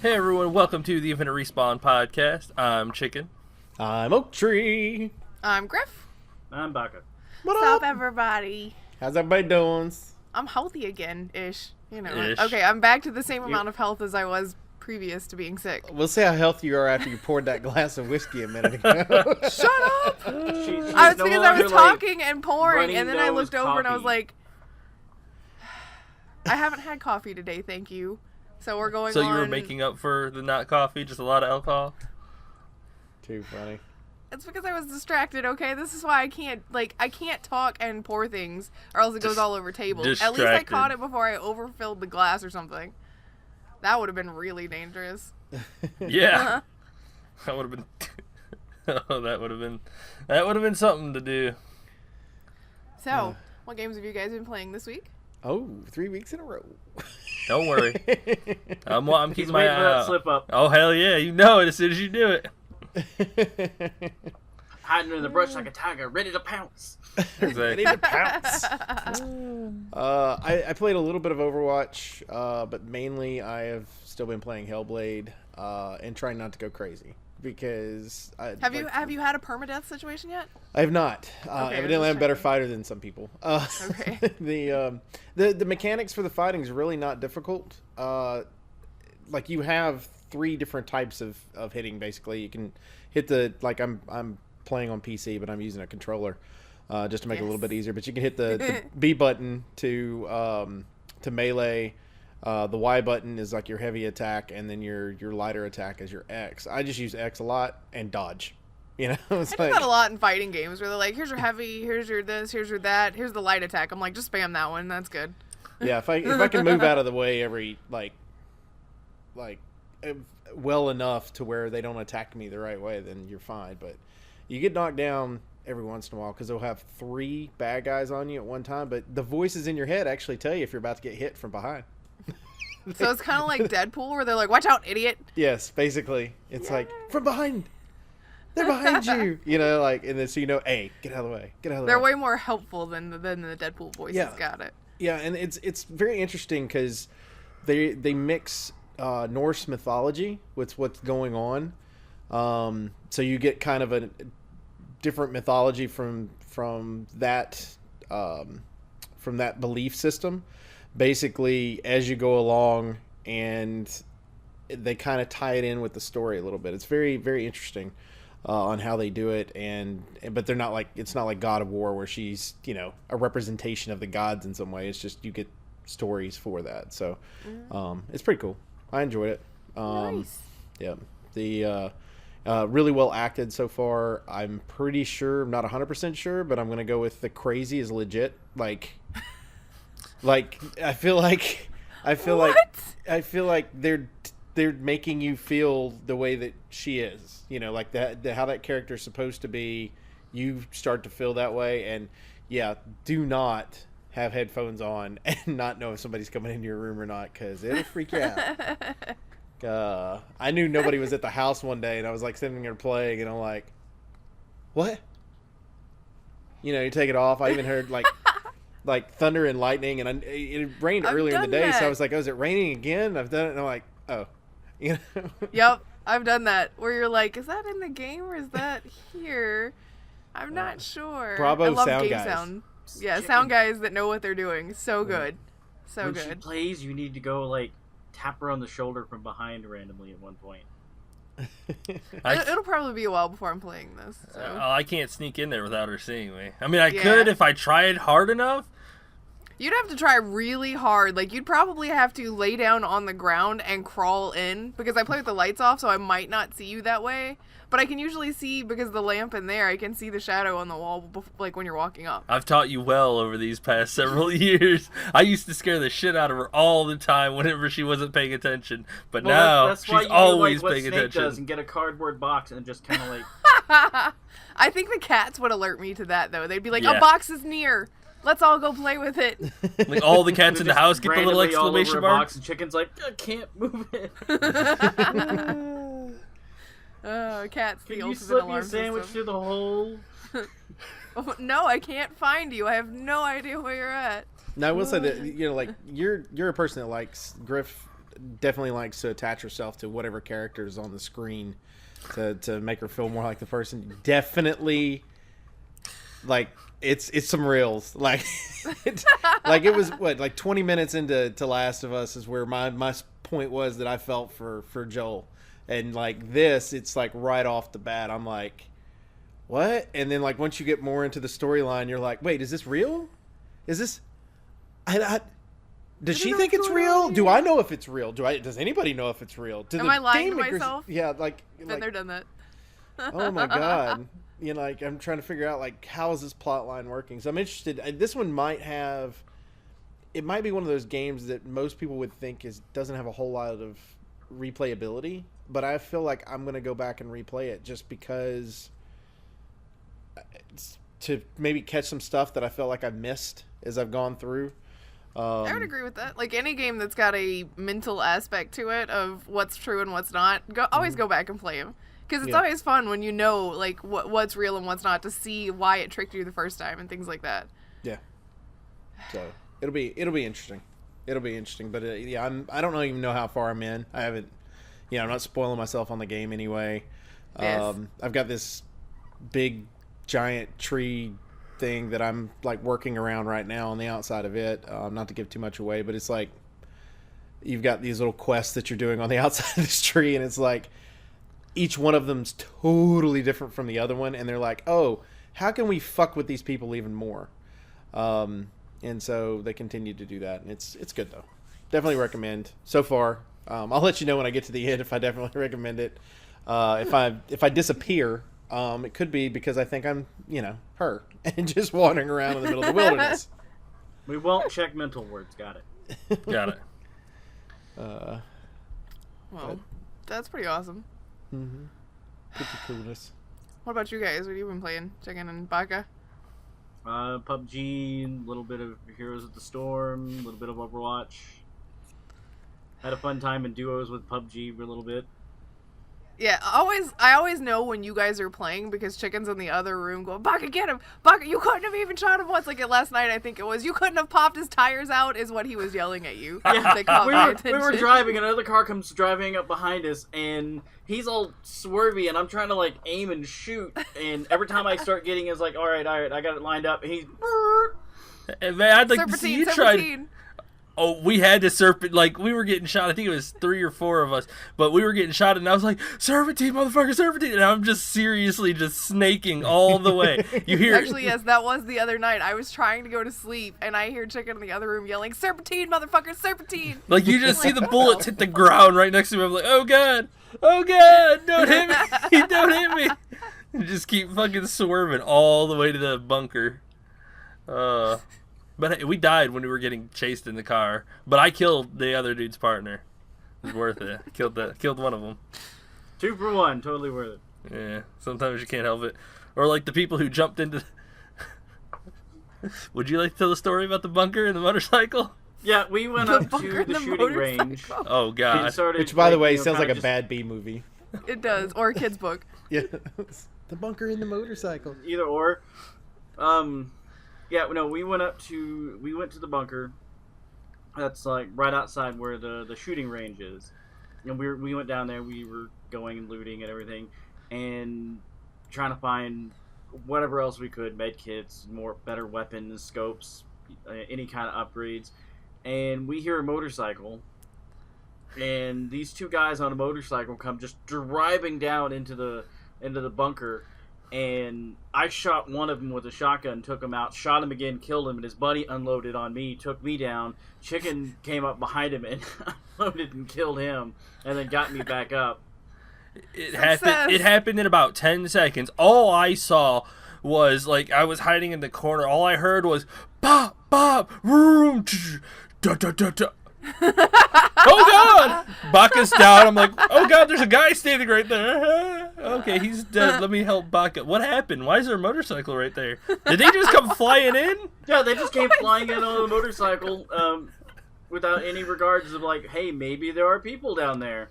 Hey everyone, welcome to the Infinite Respawn podcast. I'm Chicken. I'm Oak Tree. I'm Grif. I'm Baka. What's up, everybody? How's everybody doing? I'm healthy again-ish. You know. Ish. Okay, I'm back to the same amount of health as I was previous to being sick. We'll see how healthy you are after you poured that glass of whiskey a minute ago. Shut up! She's I was no because I was longer, talking and pouring, runny and then I nose looked over and I was coffee. like, I haven't had coffee today, thank you. So we're going So on... you were making up for the not coffee, just a lot of alcohol? Too funny. It's because I was distracted, okay? This is why I can't talk and pour things, or else it goes all over tables. At least I Distracted. caught it before I overfilled the glass or something. That would have been really dangerous. Yeah. That would have been oh, that would have been something to do. So, what games have you guys been playing this week? Oh, 3 weeks in a row. Don't worry. I'm He's keeping my waiting eye for that out. slip up. Oh hell yeah, you know it as soon as you do it. Hiding in the brush like a tiger, ready to pounce. Ready to pounce. I played a little bit of Overwatch, but mainly I have still been playing Hellblade and trying not to go crazy because Have you had a permadeath situation yet? I have not. Okay, Evidently, just I'm a better checking. fighter than some people. Okay. The mechanics for the fighting is really not difficult. Like you have 3 different types of hitting. Basically, you can hit I'm playing on PC, but I'm using a controller just to make it a little bit easier. But you can hit the B button to melee. The Y button is like your heavy attack, and then your lighter attack is your X. I just use X a lot and dodge. You know, it's I do that a lot in fighting games where they're like, here's your heavy, here's your this, here's your that, here's the light attack. I'm like, just spam that one, that's good. yeah. If I can move out of the way every well enough to where they don't attack me the right way, then you're fine. But you get knocked down every once in a while because they'll have 3 bad guys on you at one time. But the voices in your head actually tell you if you're about to get hit from behind. So it's kind of like Deadpool where they're like, watch out, idiot. Yes, basically, it's like from behind. They're behind you, you know, like, and then so you know, hey, get out of the way, get out of the They're way. way more helpful than the Deadpool voices. Yeah. Got it. Yeah, and it's very interesting because they mix Norse mythology with what's going on. So you get kind of a different mythology from that belief system. Basically, as you go along, and they kind of tie it in with the story a little bit. It's very, very interesting on how they do it, but they're not like, it's not like God of War where she's, you know, a representation of the gods in some way. It's just you get stories for that. So it's pretty cool. I enjoyed it. Nice. Yeah, the really well acted so far. I'm pretty sure, I'm not 100% sure, but I'm gonna go with the crazy is legit. Like I feel like they're making you feel the way that she is, you know, like how that character's supposed to be. You start to feel that way, and yeah, do not have headphones on and not know if somebody's coming into your room or not, because it'll freak you out. I knew nobody was at the house one day, and I was like sitting there playing, and I'm like, what? You know, you take it off. I even heard like thunder and lightning, and it rained earlier in the day, so I was like, oh, is it raining again? I've done it, and I'm like, oh, you know. Yep, I've done that. Where you're like, is that in the game or is that here? I'm not sure. Bravo I love sound game guys. sound. Yeah, sound guys that know what they're doing. So good. So When she good. plays, you need to go like tap her on the shoulder from behind randomly at one point. It'll probably be a while before I'm playing this. So. I can't sneak in there without her seeing me. I mean, I Yeah. could if I tried hard enough. You'd have to try really hard. Like, you'd probably have to lay down on the ground and crawl in, because I play with the lights off, so I might not see you that way. But I can usually see, because of the lamp in there, I can see the shadow on the wall, like, when you're walking up. I've taught you well over these past several years. I used to scare the shit out of her all the time whenever she wasn't paying attention. But now that's why she's you always do, like, what paying Snake attention. does and get a cardboard box and just kind of like... I think the cats would alert me to that, though. They'd be like, Yeah. a box is near. Let's all go play with it. Like all the cats in the just house get the little randomly all over exclamation a mark. box, and Chicken's like, I can't move it. Cat's the Can you ultimate slip me a alarm sandwich system. through the hole? Oh, no, I can't find you. I have no idea where you're at. Now I will say that, you know, like you're a person that likes Grif definitely likes to attach herself to whatever character is on the screen to make her feel more like the person. Definitely, like it's some reels. Like like it was like 20 minutes into Last of Us is where my point was that I felt for Joel, and like this, it's like right off the bat, I'm like, what? And then like once you get more into the storyline, you're like, wait, is this real? Is this? Does she think it's real? Do I know if it's real? Does anybody know if it's real? Am I lying to myself? Yeah, like Been there, done that. oh my god. You know, like I'm trying to figure out like how is this plot line working. So I'm interested. This one might be one of those games that most people would think doesn't have a whole lot of replayability, but I feel like I'm gonna go back and replay it just because to maybe catch some stuff that I felt like I missed as I've gone through. I would agree with that. Like any game that's got a mental aspect to it of what's true and what's not, always go back and play them. Because it's always fun when you know like what's real and what's not, to see why it tricked you the first time and things like that. Yeah. So it'll be interesting. It'll be interesting. But I don't even know how far I'm in. I haven't. I'm not spoiling myself on the game anyway. Yes. I've got this big giant tree thing that I'm like working around right now on the outside of it. Not to give too much away, but it's like you've got these little quests that you're doing on the outside of this tree, and it's like each one of them's totally different from the other one, and they're like, oh, how can we fuck with these people even more? And so they continue to do that, and it's good though. Definitely recommend so far. I'll let you know when I get to the end if I definitely recommend it. If I disappear, it could be because I think I'm, her and just wandering around in the middle of the wilderness. We won't check mental words. Got it. Got it. Well, that's pretty awesome. Mm-hmm. Pretty coolness. What about you guys? What have you been playing? Chicken and Baka? PUBg, a little bit of Heroes of the Storm, a little bit of Overwatch. Had a fun time in duos with PUBg for a little bit. Yeah, I always know when you guys are playing because Chicken's in the other room going, Baka, get him! Baka, you couldn't have even shot him once. Like last night, I think it was, you couldn't have popped his tires out, is what he was yelling at you. Yeah, they caught my attention. We were driving, and another car comes driving up behind us, and he's all swervy, and I'm trying to like aim and shoot, and every time I start getting, it's like, all right, I got it lined up, and he's... And man, I'd like to see you try. Oh, we had to serpent, like, we were getting shot. I think it was 3 or 4 of us, but we were getting shot, and I was like, serpentine, motherfucker, serpentine, and I'm just seriously just snaking all the way. You hear? Actually, yes, that was the other night. I was trying to go to sleep, and I hear Chicken in the other room yelling, serpentine, motherfucker, serpentine. Like, you just see the bullets hit the ground right next to me. I'm like, oh, God, don't hit me, don't hit me. And just keep fucking swerving all the way to the bunker. But we died when we were getting chased in the car. But I killed the other dude's partner. It was worth it. Killed one of them. 2 for 1, totally worth it. Yeah, sometimes you can't help it. Or like the people who jumped into... Would you like to tell the story about the bunker and the motorcycle? Yeah, we went up to the shooting range. Oh, God. Which, by the way, sounds like a bad B movie. It does, or a kid's book. Yeah, the bunker and the motorcycle. Either or. Yeah, no, we went to the bunker. That's like right outside where the shooting range is. And we went down there, we were going and looting and everything, and trying to find whatever else we could, med kits, better weapons, scopes, any kind of upgrades. And we hear a motorcycle, and these 2 guys on a motorcycle come just driving down into the bunker. And I shot one of them with a shotgun, took him out, shot him again, killed him, and his buddy unloaded on me, took me down. Chicken came up behind him and unloaded and killed him, and then got me back up. It happened in about 10 seconds. All I saw was, like, I was hiding in the corner. All I heard was, pop, pop, room, da, da, da, da. Oh, God! Baka's down. I'm like, oh, God, there's a guy standing right there. Okay, he's dead. Let me help Baka. What happened? Why is there a motorcycle right there? Did they just come flying in? Yeah, they just came flying in on a motorcycle without any regards of like, hey, maybe there are people down there.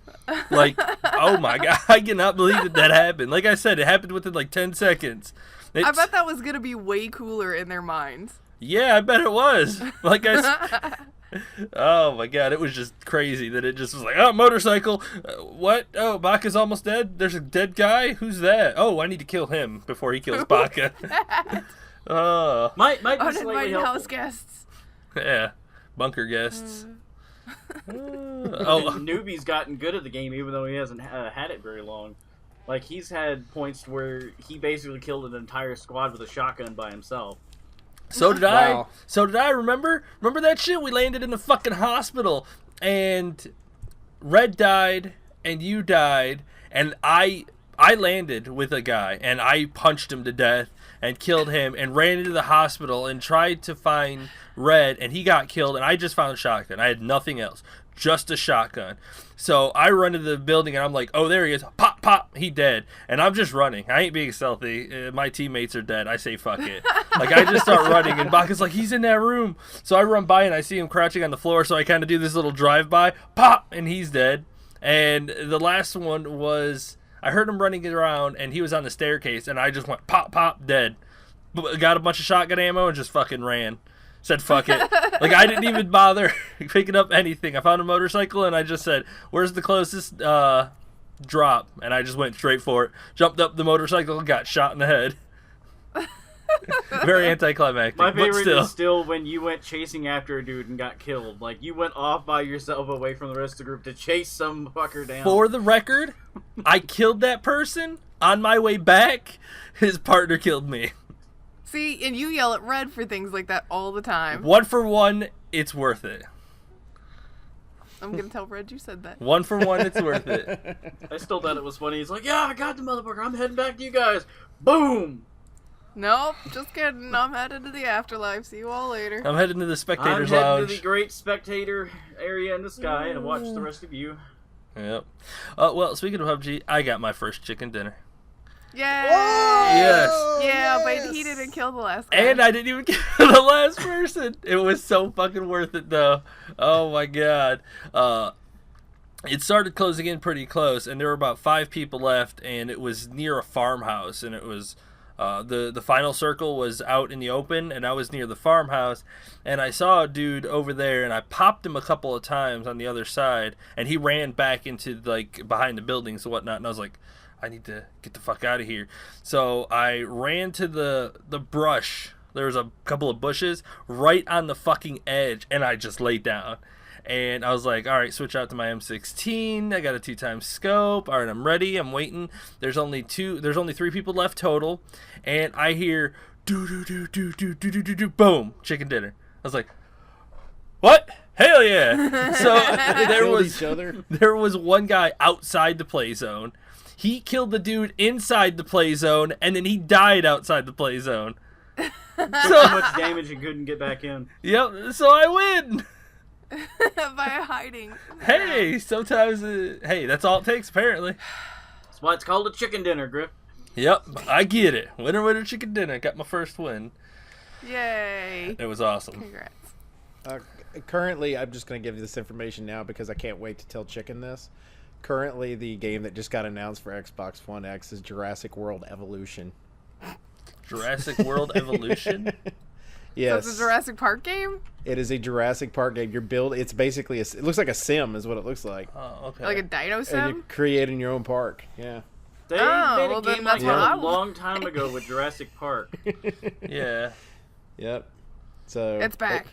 Like, oh, my God. I cannot believe that happened. Like I said, it happened within like 10 seconds. I bet that was going to be way cooler in their minds. Yeah, I bet it was. Like Oh my god, it was just crazy that it just was like, oh, motorcycle. What? Oh, Baka's almost dead? There's a dead guy? Who's that? Oh, I need to kill him before he kills Baka. Might be slightly Uninvited helpful. house guests. Yeah, bunker guests. Newbie's gotten good at the game even though he hasn't had it very long. Like, he's had points where he basically killed an entire squad with a shotgun by himself. So did I. Wow. So did I. Remember that shit? We landed in the fucking hospital, and Red died, and you died, and I landed with a guy, and I punched him to death and killed him, and ran into the hospital and tried to find Red, and he got killed, and I just found a shotgun. I had nothing else, just a shotgun. So I run to the building, and I'm like, oh, there he is. Pop, pop, he dead. And I'm just running. I ain't being stealthy. My teammates are dead. I say, fuck it. Like, I just start running, and Baka's like, he's in that room. So I run by, and I see him crouching on the floor, so I kind of do this little drive-by. Pop, and he's dead. And the last one was, I heard him running around, and he was on the staircase, and I just went, pop, pop, dead. Got a bunch of shotgun ammo and just fucking ran. Said, fuck it. Like, I didn't even bother picking up anything. I found a motorcycle, and I just said, where's the closest drop? And I just went straight for it. Jumped up the motorcycle and got shot in the head. Very anticlimactic. My but favorite is still when you went chasing after a dude and got killed. Like, you went off by yourself away from the rest of the group to chase some fucker down. For the record, I killed that person. On my way back, his partner killed me. See, and you yell at Red for things like that all the time. 1 for 1, it's worth it. I'm gonna tell Red you said that. 1 for 1, it's worth it. I still thought it was funny. He's like, yeah, I got the motherfucker. I'm heading back to you guys. Boom! Nope, just kidding. I'm headed to the afterlife. See you all later. I'm heading to the I'm spectators heading lounge. to the great spectator area in the sky and watch the rest of you. Yep. Well, speaking of PUBG, I got my first chicken dinner. Yay! Yes. Yeah, but he didn't kill the last guy. And I didn't even kill the last person. It was so fucking worth it, though. Oh my god. It started closing in pretty close, and there were about 5 people left, and it was near a farmhouse, and it was the final circle was out in the open, and I was near the farmhouse, and I saw a dude over there, and I popped him a couple of times on the other side, and he ran back into, like, behind the buildings and whatnot, and I was like, I need to get the fuck out of here. So I ran to the brush. There was a couple of bushes right on the fucking edge, and I just laid down. And I was like, all right, switch out to my M16. I got a 2x scope. All right, I'm ready. I'm waiting. There's only 3 people left total. And I hear do boom, chicken dinner. I was like, what? Hell yeah. So there was one guy outside the play zone. He killed the dude inside the play zone, and then he died outside the play zone. So much damage and couldn't get back in. Yep, so I win. By hiding. Hey, sometimes, hey, that's all it takes, apparently. That's why it's called a chicken dinner, Grif. Yep, I get it. Winner, winner, chicken dinner. Got my first win. Yay. It was awesome. Congrats. Currently, I'm just going to give you this information now because I can't wait to tell Chicken this. Currently, the game that just got announced for Xbox One X is Jurassic World Evolution. Jurassic World Evolution? Yes. So it's a Jurassic Park game? It is a Jurassic Park game. It's basically, it looks like a sim is what it looks like. Oh, okay. Like a dino sim? And you're creating your own park. Yeah. They made a then game that's like what that I a long time ago with Jurassic Park. Yeah. Yep. So It's back.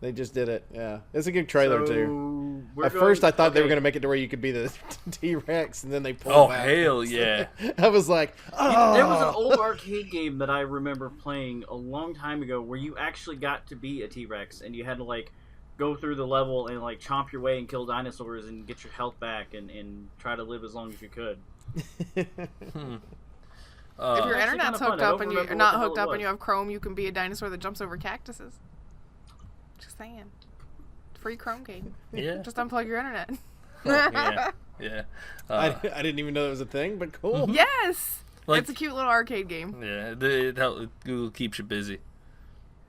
They just did it. Yeah. It's a good trailer, too. At Going, first, I thought they were going to make it to where you could be the T-Rex, and then they pulled Oh, back. hell yeah. I was like, oh. There was an old arcade game that I remember playing a long time ago where you actually got to be a T-Rex, and you had to, like, go through the level and, like, chomp your way and kill dinosaurs and get your health back and try to live as long as you could. If your internet's hooked up and you're not hooked up and you have Chrome, you can be a dinosaur that jumps over cactuses. Just saying. Free Chrome game. Yeah. Just unplug your internet. Yeah. Yeah. I didn't even know that was a thing, but cool. Yes! Like- It's a cute little arcade game. Yeah. Google keeps you busy.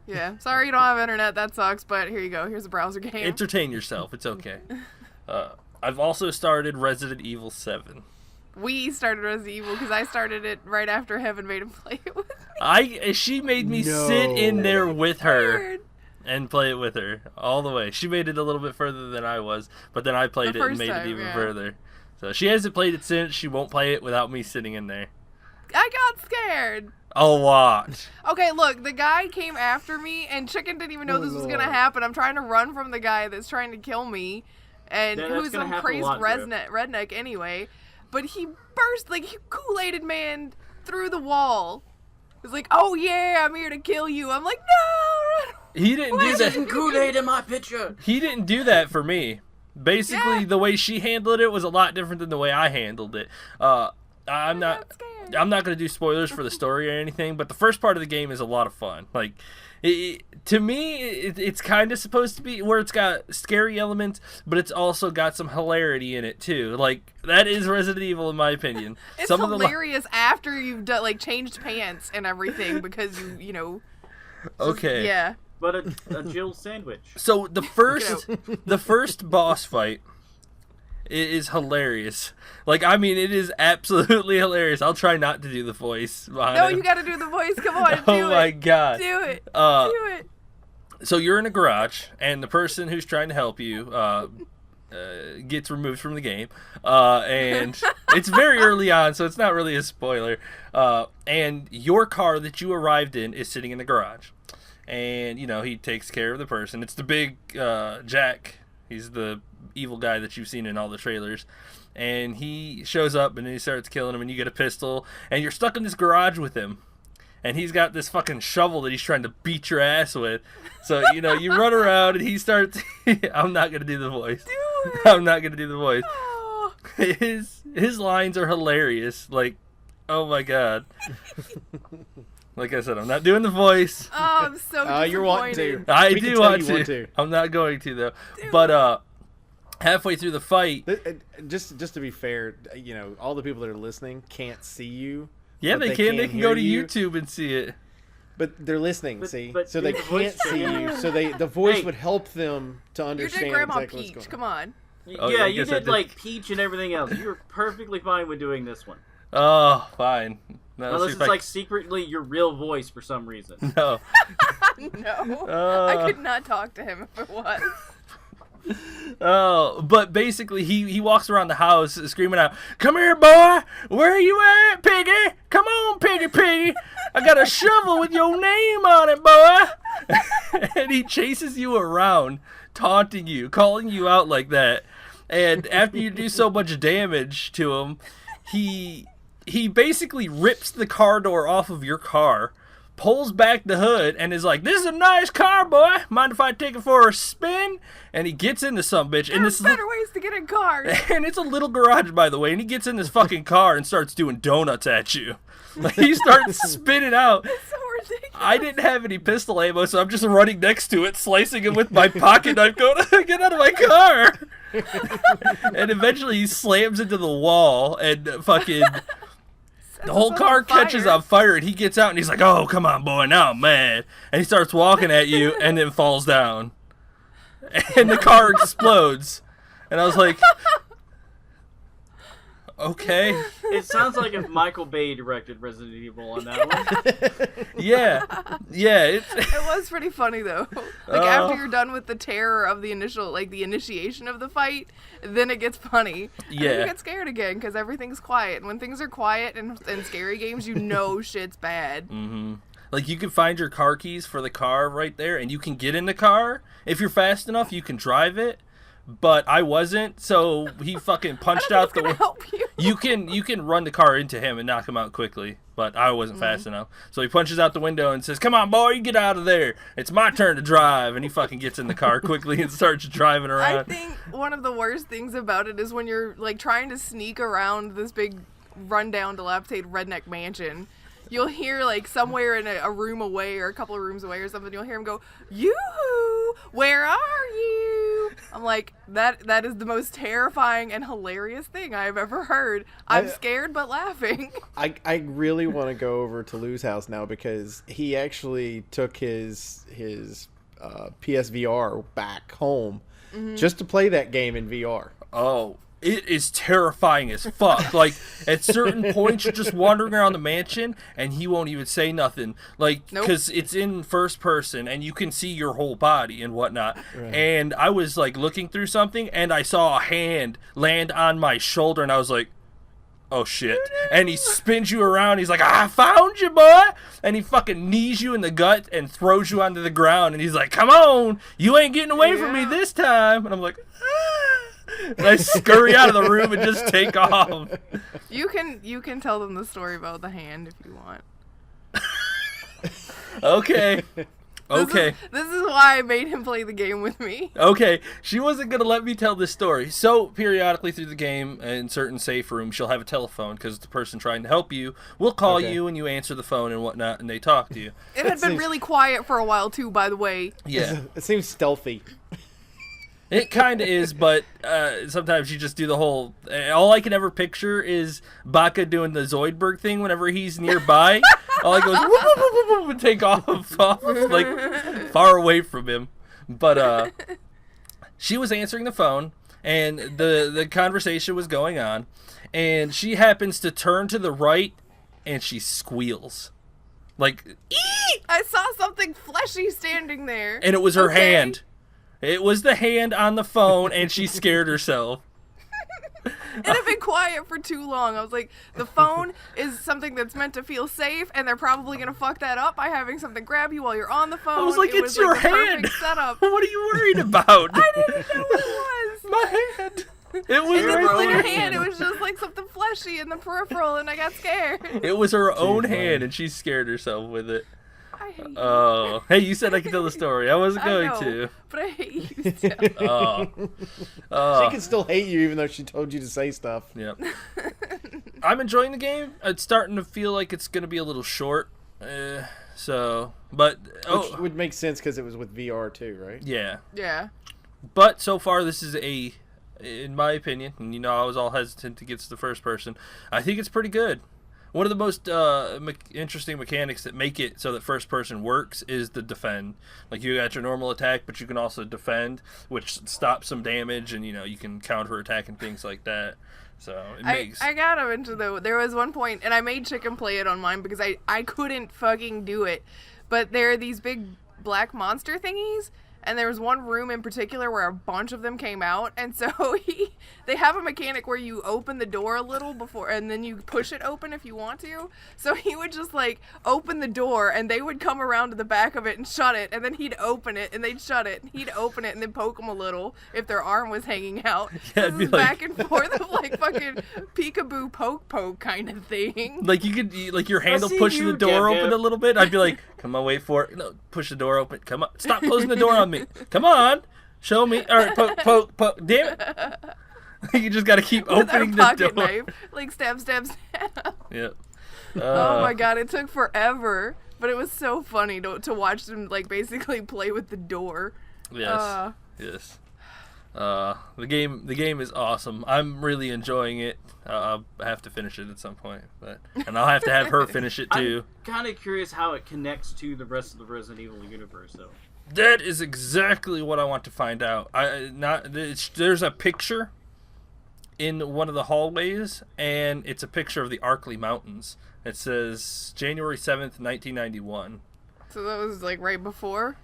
Yeah. Sorry you don't have internet. That sucks, but here you go. Here's a browser game. Entertain yourself. It's okay. I've also started Resident Evil 7. We started Resident Evil because I started it right after Heaven made him play it with me. She made me sit in there with her. Weird. and play it with her all the way. She made it a little bit further than I was, but then I played it and made it even further. So she hasn't played it since. She won't play it without me sitting in there. I got scared. A lot. Okay, look, the guy came after me, and Chicken didn't even know this was gonna happen. I'm trying to run from the guy that's trying to kill me, and who's some crazed redneck anyway. But he burst, like, he Kool-Aided man through the wall. He's like, "Oh yeah, I'm here to kill you." I'm like, "No!" He didn't do that. Kool-Aid in my picture. He didn't do that for me. Basically, the way she handled it was a lot different than the way I handled it. I'm not going to do spoilers for the story or anything, but the first part of the game is a lot of fun. Like, to me, it's kind of supposed to be where it's got scary elements, but it's also got some hilarity in it too. Like, that is Resident Evil in my opinion. It's hilarious after you've done, like, changed pants and everything because you know. Okay. Yeah. But a Jill sandwich. So the first boss fight is hilarious. Like, I mean, it is absolutely hilarious. I'll try not to do the voice. No, you got to do the voice. Come on, do it. Oh my god. Do it. Do it. So you're in a garage, and the person who's trying to help you gets removed from the game, and it's very early on, so it's not really a spoiler. And your car that you arrived in is sitting in the garage. And, you know, he takes care of the person. It's the big Jack. He's the evil guy that you've seen in all the trailers. And he shows up, and then he starts killing him, and you get a pistol. And you're stuck in this garage with him. And he's got this fucking shovel that he's trying to beat your ass with. So, you know, you run around, and he starts... I'm not going to do the voice. Do it. I'm not going to do the voice. Oh. His lines are hilarious. Like, oh my god. Like I said, I'm not doing the voice. Oh, I'm so disappointed. You're wanting to. I do want to. I'm not going to, though. But halfway through the fight... Just to be fair, you know, all the people that are listening can't see you. Yeah, they can. They can go to YouTube and see it. But they're listening, see? But so they can't see you. So the voice would help them to understand you did Grandma exactly Peach. what's going on. Come on. Oh, Yeah, you did like Peach and everything else. You were perfectly fine with doing this one. Oh, fine. No, unless it's like secretly your real voice for some reason. No. No. I could not talk to him if it was. Oh, but basically he walks around the house screaming out, "Come here, boy! Where are you at, Piggy? Come on, Piggy! I got a shovel with your name on it, boy!" And he chases you around, taunting you, calling you out like that. And after you do so much damage to him, he basically rips the car door off of your car, pulls back the hood, and is like, "This is a nice car, boy. Mind if I take it for a spin?" And he gets into some bitch. And There's better ways to get in cars. And it's a little garage, by the way. And he gets in this fucking car and starts doing donuts at you. Like, he starts spinning out. It's so ridiculous. I didn't have any pistol ammo, so I'm just running next to it, slicing it with my pocket knife, going, "Get out of my car!" And eventually he slams into the wall and fucking... The whole car catches on fire, and he gets out, and he's like, "Oh, come on, boy, now I'm mad." And he starts walking at you, and then falls down. And the car explodes. And I was like, okay. It sounds like if Michael Bay directed Resident Evil on that one. Yeah. It was pretty funny, though. Like, after you're done with the terror of the initiation of the fight, then it gets funny. Yeah. And you get scared again, because everything's quiet. And when things are quiet in scary games, you know shit's bad. Mm-hmm. Like, you can find your car keys for the car right there, and you can get in the car. If you're fast enough, you can drive it. But I wasn't, so he fucking punched out the window. You can run the car into him and knock him out quickly, but I wasn't fast enough. So he punches out the window and says, "Come on, boy, you get out of there. It's my turn to drive." And he fucking gets in the car quickly and starts driving around. I think one of the worst things about it is when you're like trying to sneak around this big rundown, dilapidated redneck mansion. You'll hear, like, somewhere in a room away or a couple of rooms away or something, you'll hear him go, "Yoo-hoo, where are you?" I'm like, that is the most terrifying and hilarious thing I've ever heard. I'm scared but laughing. I really want to go over to Lou's house now because he actually took his PSVR back home just to play that game in VR. Oh, it is terrifying as fuck. Like, at certain points, you're just wandering around the mansion, and he won't even say nothing. Like, because it's in first person, and you can see your whole body and whatnot. Right. And I was, like, looking through something, and I saw a hand land on my shoulder, and I was like, oh, shit. And he spins you around. He's like, I found you, boy. And he fucking knees you in the gut and throws you onto the ground. And he's like, come on. You ain't getting away from me this time. And I'm like, and I scurry out of the room and just take off. You can tell them the story about the hand if you want. Okay. Okay. This is why I made him play the game with me. Okay. She wasn't going to let me tell this story. So, periodically through the game, in certain safe rooms, she'll have a telephone because the person trying to help you will call you and you answer the phone and whatnot and they talk to you. It had been really quiet for a while, too, by the way. Yeah. It seems stealthy. It kind of is, but sometimes you just do the whole... all I can ever picture is Baka doing the Zoidberg thing whenever he's nearby. All I go is whoop, whoop, whoop, whoop, and take off, like, far away from him. But she was answering the phone, and the conversation was going on, and she happens to turn to the right, and she squeals. Like, ee! I saw something fleshy standing there. And it was her hand. It was the hand on the phone, and she scared herself. It had been quiet for too long. I was like, the phone is something that's meant to feel safe, and they're probably going to fuck that up by having something grab you while you're on the phone. I was like, it's your hand. Setup. What are you worried about? I didn't know what it was. My hand. It was her own hand. It was just like something fleshy in the peripheral, and I got scared. It was her own hand, and she scared herself with it. I hate you. Oh, hey, you said I could tell the story. I wasn't going to. But I hate you still. She can still hate you even though she told you to say stuff. Yep. I'm enjoying the game. It's starting to feel like it's going to be a little short. Which would make sense because it was with VR too, right? Yeah. Yeah. But so far, this is in my opinion, and I was all hesitant to get to the first person. I think it's pretty good. One of the most interesting mechanics that make it so that first person works is the defend. Like, you got your normal attack, but you can also defend, which stops some damage, and you can counter attack and things like that. So I got him into there was one point, and I made Chicken play it on mine because I couldn't fucking do it. But there are these big black monster thingies. And there was one room in particular where a bunch of them came out, and so they have a mechanic where you open the door a little before, and then you push it open if you want to. So he would just like open the door, and they would come around to the back of it and shut it, and then he'd open it, and they'd shut it, and he'd open it, and then poke them a little if their arm was hanging out. Yeah, this is back and forth of like fucking peekaboo poke kind of thing. Like you could your handle pushing the door open a little bit. I'd be like, come on, wait for it. No, push the door open. Come on, stop closing the door on me. Come on, show me. All right, poke. Damn it! You just got to keep opening the door. Knife, like stab. Yep. Oh my god, it took forever, but it was so funny to watch them like basically play with the door. Yes. Yes. The game is awesome. I'm really enjoying it. I'll have to finish it at some point, and I'll have to have her finish it too. I'm kind of curious how it connects to the rest of the Resident Evil universe, though. That is exactly what I want to find out. There's a picture in one of the hallways, and it's a picture of the Arkley Mountains. It says January 7th, 1991. So that was like right before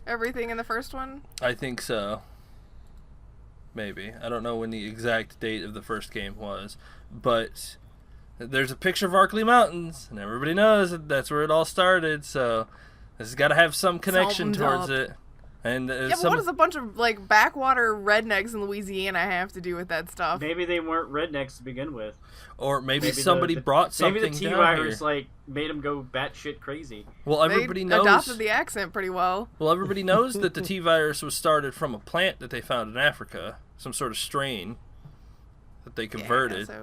everything in the first one? I think so. Maybe. I don't know when the exact date of the first game was, but there's a picture of Arkley Mountains, and everybody knows that's where it all started, so this has got to have some connection towards it. And but what does a bunch of like backwater rednecks in Louisiana have to do with that stuff? Maybe they weren't rednecks to begin with, or maybe somebody brought something down here. Maybe the T-virus like made them go batshit crazy. Well, everybody knows. Adopted the accent pretty well. Well, everybody knows that the T-virus was started from a plant that they found in Africa, some sort of strain that they converted. Yeah,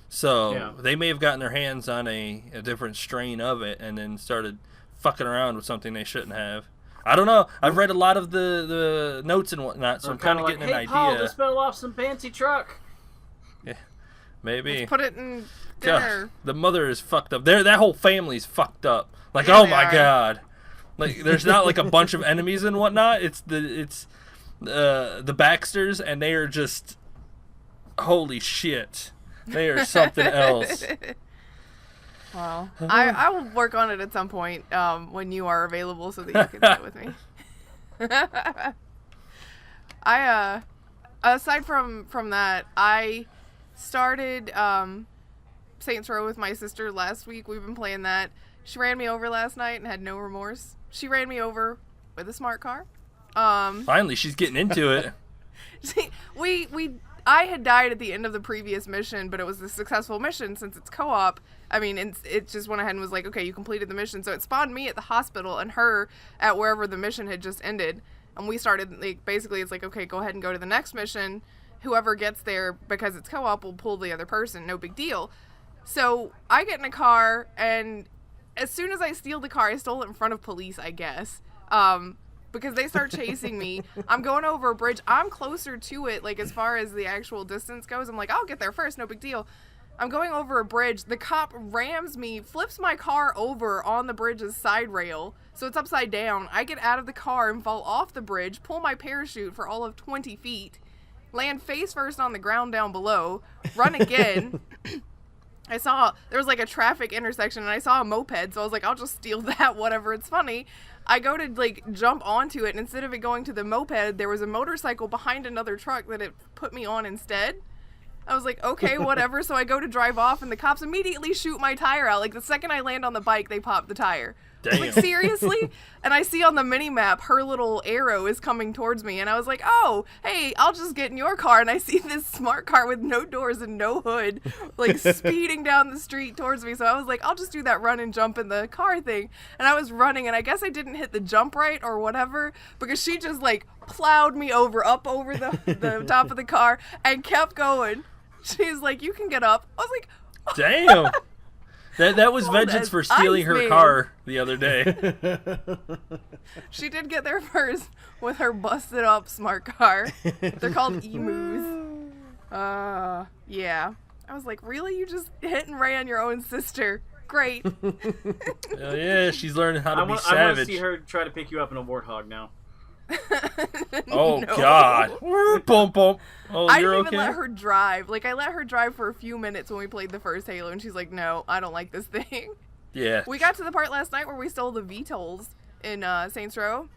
so they may have gotten their hands on a different strain of it, and then started fucking around with something they shouldn't have. I don't know. I've read a lot of the notes and whatnot, so I'm kind of getting an idea. Paul, just fell off some fancy truck. Yeah, maybe. Let's put it in dinner. God, the mother is fucked up. That whole family's fucked up. Like, yeah, oh my god. Like, there's not like a bunch of enemies and whatnot. It's the Baxters, and they are just holy shit. They are something else. Well, I will work on it at some point when you are available so that you can sit with me. Aside from that, I started Saints Row with my sister last week. We've been playing that. She ran me over last night and had no remorse. She ran me over with a smart car. Finally, she's getting into it. See, I had died at the end of the previous mission, but it was a successful mission since it's co-op. I mean, it just went ahead and was like, okay, you completed the mission. So it spawned me at the hospital and her at wherever the mission had just ended. And we started, like, basically it's like, okay, go ahead and go to the next mission. Whoever gets there, because it's co-op, will pull the other person. No big deal. So I get in a car, and as soon as I steal the car, I stole it in front of police, I guess. Because they start chasing me. I'm going over a bridge. I'm closer to it, like, as far as the actual distance goes. I'm like, I'll get there first, no big deal. I'm going over a bridge. The cop rams me, flips my car over on the bridge's side rail, so it's upside down. I get out of the car and fall off the bridge, pull my parachute for all of 20 feet, land face first on the ground down below, run again. I saw, there was like a traffic intersection, and I saw a moped, so I was like, I'll just steal that, whatever, it's funny. I go to, like, jump onto it, and instead of it going to the moped, there was a motorcycle behind another truck that it put me on instead. I was like, okay, whatever, so I go to drive off, and the cops immediately shoot my tire out. Like, the second I land on the bike, they pop the tire. Damn. Like, seriously? And I see on the mini-map, her little arrow is coming towards me, and I was like, oh, hey, I'll just get in your car, and I see this smart car with no doors and no hood, like, speeding down the street towards me, so I was like, I'll just do that run and jump in the car thing, and I was running, and I guess I didn't hit the jump right or whatever, because she just, like, plowed me up over the top of the car, and kept going. She's like, you can get up. I was like, damn. That was vengeance for stealing her car the other day. She did get there first with her busted up smart car. They're called emus. Yeah. I was like, really? You just hit and ran your own sister. Great. Hell yeah, she's learning how to be savage. I want to see her try to pick you up in a warthog now. Oh, no. God. Boom, boom. Oh, I you're didn't okay? even let her drive. Like, I let her drive for a few minutes when we played the first Halo, and she's like, no, I don't like this thing. Yeah. We got to the part last night where we stole the VTOLs in Saints Row,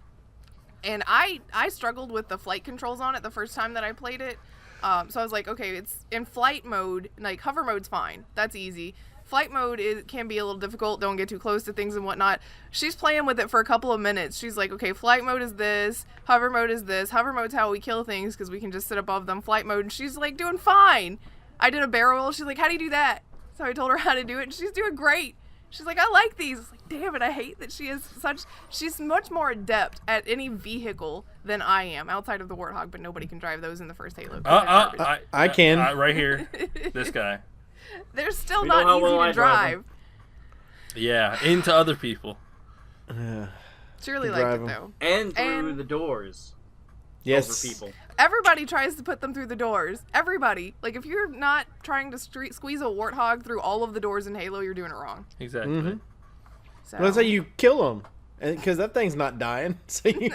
and I struggled with the flight controls on it the first time that I played it. So I was like, okay, it's in flight mode. Like, hover mode's fine. That's easy. Flight mode can be a little difficult. Don't get too close to things and whatnot. She's playing with it for a couple of minutes. She's like, okay, flight mode is this. Hover mode is this. Hover mode's how we kill things because we can just sit above them. Flight mode. And she's like doing fine. I did a barrel roll. She's like, how do you do that? So I told her how to do it. And she's doing great. She's like, I like these. I was like, damn it, I hate that she's much more adept at any vehicle than I am outside of the Warthog, but nobody can drive those in the first Halo. I can. Right here. This guy. They're still not easy to drive. Yeah, into other people. Surely liked it, though. And through the doors. Yes. Over people. Everybody tries to put them through the doors. Everybody. Like, if you're not trying to squeeze a warthog through all of the doors in Halo, you're doing it wrong. Exactly. Mm-hmm. So. Well, that's how you kill them. Because that thing's not dying. So you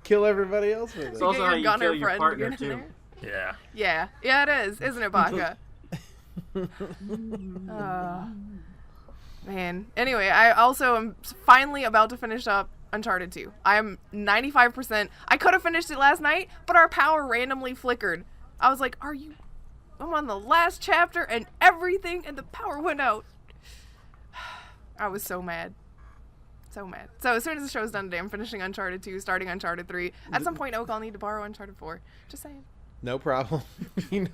kill everybody else with it. It's also how you kill your partner, too. Yeah. Yeah, it is. Isn't it, Baka? Man. Anyway, I also am finally about to finish up Uncharted 2. I am 95%. I could have finished it last night, but our power randomly flickered. I was like, I'm on the last chapter and everything, and the power went out. I was so mad. So mad. So as soon as the show's done today, I'm finishing Uncharted 2, starting Uncharted 3. At some point, Oak, I'll need to borrow Uncharted 4. Just saying. No problem.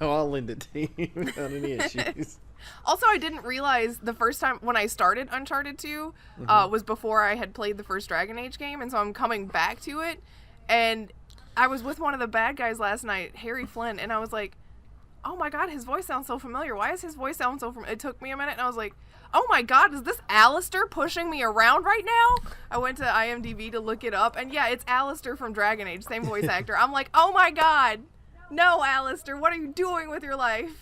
I'll lend it to you without any issues. Also, I didn't realize the first time when I started Uncharted 2 was before I had played the first Dragon Age game, and so I'm coming back to it, and I was with one of the bad guys last night, Harry Flynn, and I was like, oh my god, his voice sounds so familiar. Why does his voice sound so familiar? It took me a minute, and I was like, oh my god, is this Alistair pushing me around right now? I went to IMDb to look it up, and yeah, it's Alistair from Dragon Age, same voice actor. I'm like, oh my god. No, Alistair, what are you doing with your life?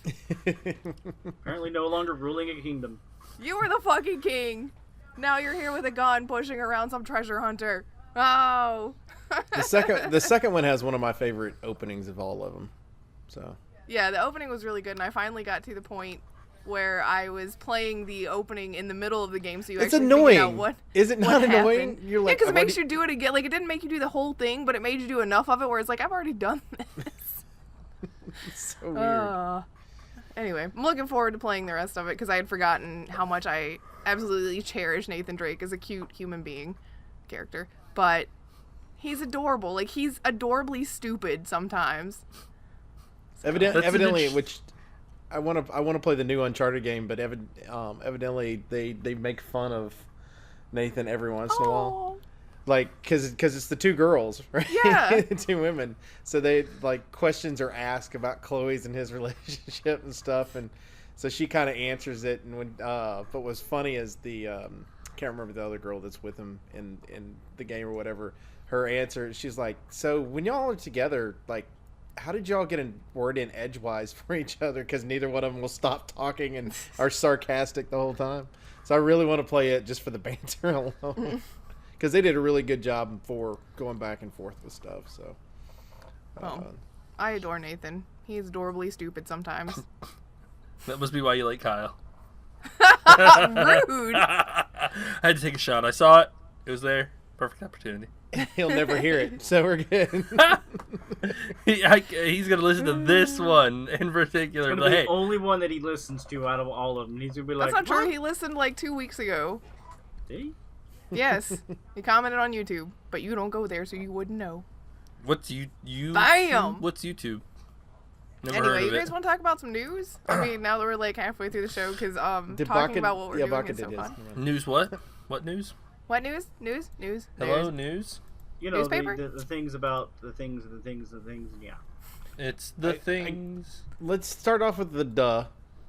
Apparently no longer ruling a kingdom. You were the fucking king. Now you're here with a gun pushing around some treasure hunter. Oh. The second one has one of my favorite openings of all of them. So Yeah, the opening was really good, and I finally got to the point where I was playing the opening in the middle of the game, so you It's actually annoying. figured out what. Is it not what annoying? happened. You're like, because it I've makes already- you do it again. Like, it didn't make you do the whole thing, but it made you do enough of it where it's like, I've already done this. It's so weird. Anyway, I'm looking forward to playing the rest of it because I had forgotten how much I absolutely cherish Nathan Drake as a cute human being character. But he's adorable. Like, he's adorably stupid sometimes. Evidently, which I want to play the new Uncharted game, but evidently they make fun of Nathan every once in a while, like because it's the two girls, right? Yeah, two women. So they like questions are asked about Chloe's and his relationship and stuff, and so she kind of answers it. And when but what's funny is the can't remember the other girl that's with him in the game or whatever. Her answer, she's like, so when y'all are together, like, how did y'all get a word in edgewise for each other? Because neither one of them will stop talking and are sarcastic the whole time. So I really want to play it just for the banter alone. Because they did a really good job for going back and forth with stuff. So, I adore Nathan. He's adorably stupid sometimes. That must be why you like Kyle. Rude. I had to take a shot. I saw it. It was there. Perfect opportunity. He'll never hear it, so we're good. He's gonna listen to this one in particular. It's But, the hey, only one that he listens to out of all of them. He's gonna be like, That's not true. "What?" He listened like 2 weeks ago. Did he? Yes. He commented on YouTube, but you don't go there, so you wouldn't know. what's you? Bam! What's YouTube? Never Anyway, heard you of guys it. want to talk about some news? I mean, now that we're like halfway through the show, because Did talking Baka- about what we're yeah, doing Baka is so did his. fun. News what? What news? What news? News? Hello, news. You know, Newspaper? the things about the things and the things and the things. Yeah. It's the things. Let's start off with the duh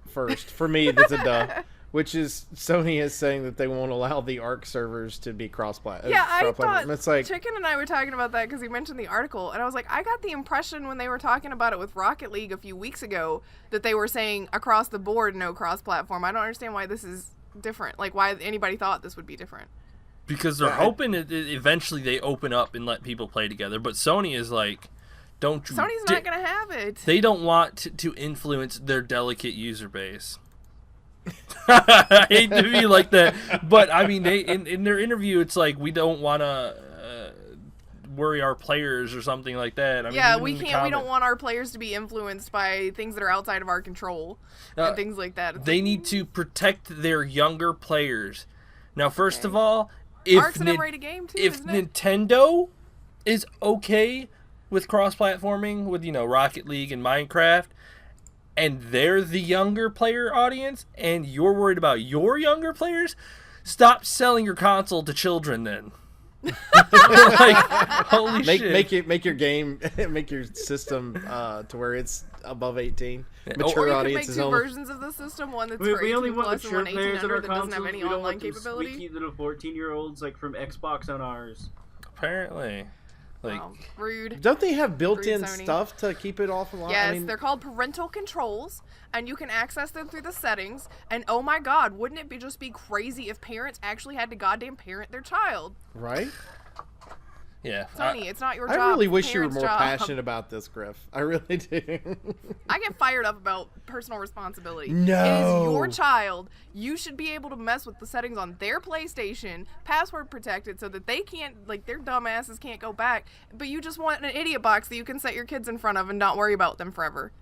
first. For me, that's a duh. Which is Sony is saying that they won't allow the ARC servers to be cross-platform. Yeah, I thought It's like, Chicken and I were talking about that because he mentioned the article, and I was like, I got the impression when they were talking about it with Rocket League a few weeks ago that they were saying across the board no cross-platform. I don't understand why this is different. Like, why anybody thought this would be different. Because they're hoping that eventually they open up and let people play together. But Sony is like, don't you... Sony's not going to have it. They don't want to influence their delicate user base. I hate to be like that, but I mean, they in their interview, it's like we don't want to worry our players or something like that. I mean, Yeah, even we in the can't. We don't comment- want our players to be influenced by things that are outside of our control and things like that. It's They like, need to protect their younger players. Now, first of all, if Arc's an M-rated game too, if isn't it? Nintendo is okay with cross-platforming with Rocket League and Minecraft, and they're the younger player audience, and you're worried about your younger players, stop selling your console to children then. Like, holy shit. make your game, make your system to where it's above 18. Yeah. Mature Or you could audience make is two only. versions of the system, one that's We, for we 18 only want plus and mature one 18 players at under our that doesn't consoles. have any We don't online want them capability. squeaky little 14-year-olds like from Xbox on ours. Apparently. Like, Wow, rude. Don't they have built-in Sony. stuff to keep it offline? Yes, I mean, they're called parental controls, and you can access them through the settings. And oh my god, wouldn't it be just be crazy if parents actually had to goddamn parent their child? right? yeah. Sony, it's not your job. I really it's wish you were parents' more job. passionate about this, Grif. I really do. I get fired up about personal responsibility. No. It is your child. You should be able to mess with the settings on their PlayStation, password protected, so that they can't, like, their dumbasses can't go back. But you just want an idiot box that you can set your kids in front of and not worry about them forever.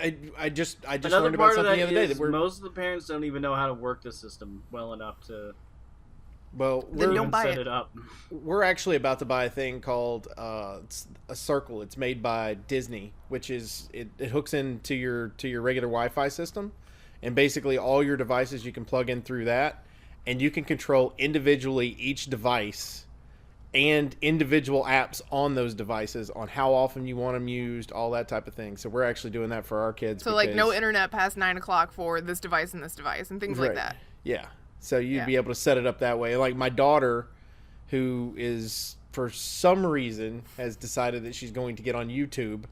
I just Another learned about part of something that the other day is that we're most of the parents don't even know how to work the system well enough to well Then we're, don't buy set it. it up. we're actually about to buy a thing called it's a Circle. It's made by Disney, which is it hooks into your regular Wi-Fi system, and basically all your devices you can plug in through that, and you can control individually each device and individual apps on those devices on how often you want them used, all that type of thing. So we're actually doing that for our kids. So, like, no because- internet past 9 o'clock for this device and things like Right. that. Yeah. So you'd Yeah. be able to set it up that way. Like my daughter, who is for some reason has decided that she's going to get on YouTube.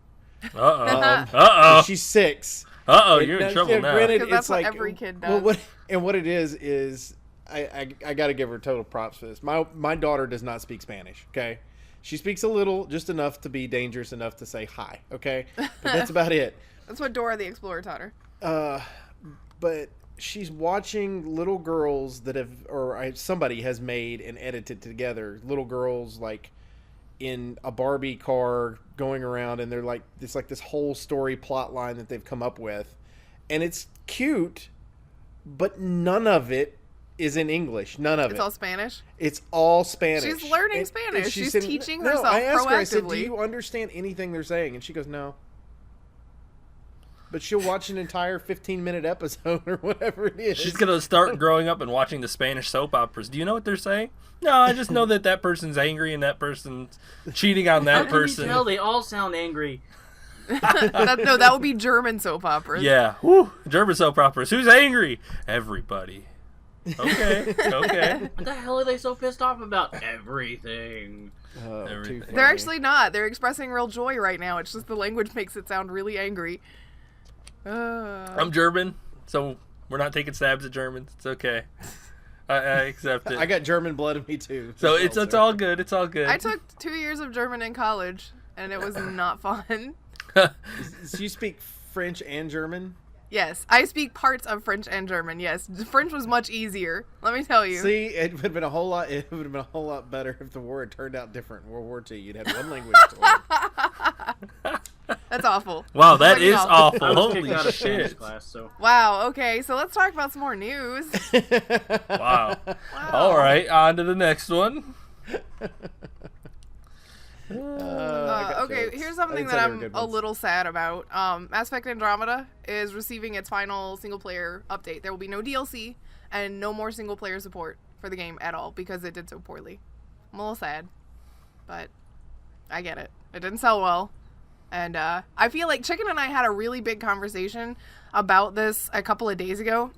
Uh-oh. She's 6. Uh-oh, And you're in now- trouble yeah, now. granted, Because that's it's what like, every kid well, does. what it is I got to give her total props for this. My daughter does not speak Spanish. Okay, she speaks a little, just enough to be dangerous enough to say hi. Okay, but that's about it. That's what Dora the Explorer taught her. But she's watching little girls that have, somebody has made and edited together little girls like in a Barbie car going around, and they're like, it's like this whole story plot line that they've come up with, and it's cute, but none of it is in English. None of it. It's all Spanish? It's all Spanish. She's learning Spanish. And She's said, teaching no, herself I asked proactively. her, I said, do you understand anything they're saying? And she goes, no. But she'll watch an entire 15-minute episode or whatever it is. She's going to start growing up and watching the Spanish soap operas. Do you know what they're saying? No, I just know that person's angry and that person's cheating on that person. How can you tell? They all sound angry. That would be German soap operas. Yeah. Woo. German soap operas. Who's angry? Everybody. Okay. Okay. What the hell are they so pissed off about? Everything. Everything. They're actually not. They're expressing real joy right now. It's just the language makes it sound really angry. I'm German, so we're not taking stabs at Germans. It's okay. I accept it. I got German blood in me too. So it's all good. It's all good. I took 2 years of German in college, and it was not fun. So you speak French and German? Yes, I speak parts of French and German. Yes, French was much easier. Let me tell you. See, it would have been a whole lot. It would have been a whole lot better if the war had turned out different. In World War II, you'd have one language to learn. That's awful. Wow, that is awful. I was kicked Holy out of Spanish shit. class, so. Wow. Okay, so let's talk about some more news. Wow. All right, on to the next one. Okay, here's something that I'm a little sad about. Mass Effect Andromeda is receiving its final single-player update. There will be no DLC and no more single-player support for the game at all because it did so poorly. I'm a little sad, but I get it. It didn't sell well. And I feel like Chicken and I had a really big conversation about this a couple of days ago.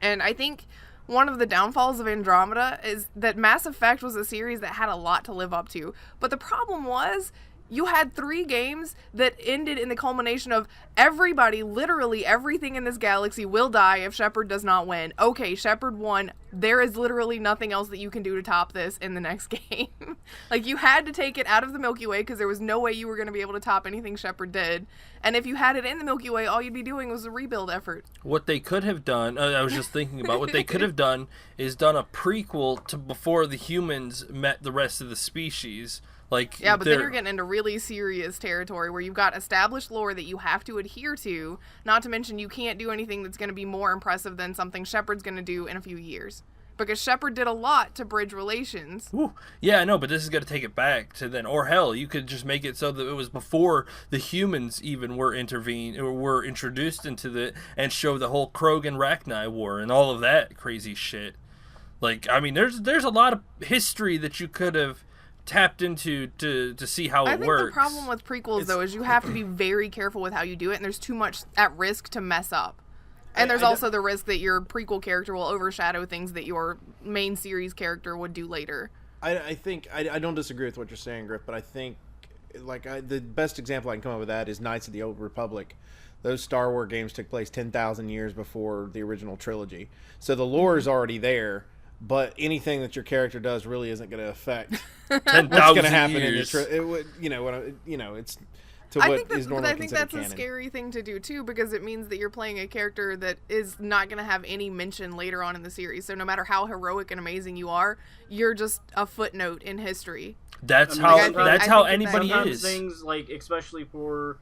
And I think one of the downfalls of Andromeda is that Mass Effect was a series that had a lot to live up to. But the problem was you had 3 games that ended in the culmination of everybody, literally everything in this galaxy will die if Shepard does not win. Okay, Shepard won. There is literally nothing else that you can do to top this in the next game. Like, you had to take it out of the Milky Way because there was no way you were going to be able to top anything Shepard did. And if you had it in the Milky Way, all you'd be doing was a rebuild effort. What they could have done, I was just thinking about, what they could have done is done a prequel to before the humans met the rest of the species. Like, yeah, but then you're getting into really serious territory where you've got established lore that you have to adhere to, not to mention you can't do anything that's going to be more impressive than something Shepard's going to do in a few years. Because Shepard did a lot to bridge relations. Ooh. Yeah, I know, but this is going to take it back to then. Or hell, you could just make it so that it was before the humans even were introduced into the, and show the whole Krogan Rachni war and all of that crazy shit. Like, I mean, there's a lot of history that you could have tapped into to see how it works. I think the problem with prequels, though, is you have to be very careful with how you do it, and there's too much at risk to mess up. And there's also the risk that your prequel character will overshadow things that your main series character would do later. I think I don't disagree with what you're saying, Grif, but I think the best example I can come up with that is Knights of the Old Republic. Those Star Wars games took place 10,000 years before the original trilogy, so the lore is already there. But anything that your character does really isn't going to affect 10,000 what's going to happen years. in the it would, it's to I what think is normally considered that's canon. a scary thing to do too, because it means that you're playing a character that is not going to have any mention later on in the series. So no matter how heroic and amazing you are, you're just a footnote in history. That's I how think anybody sometimes is. Things like, especially for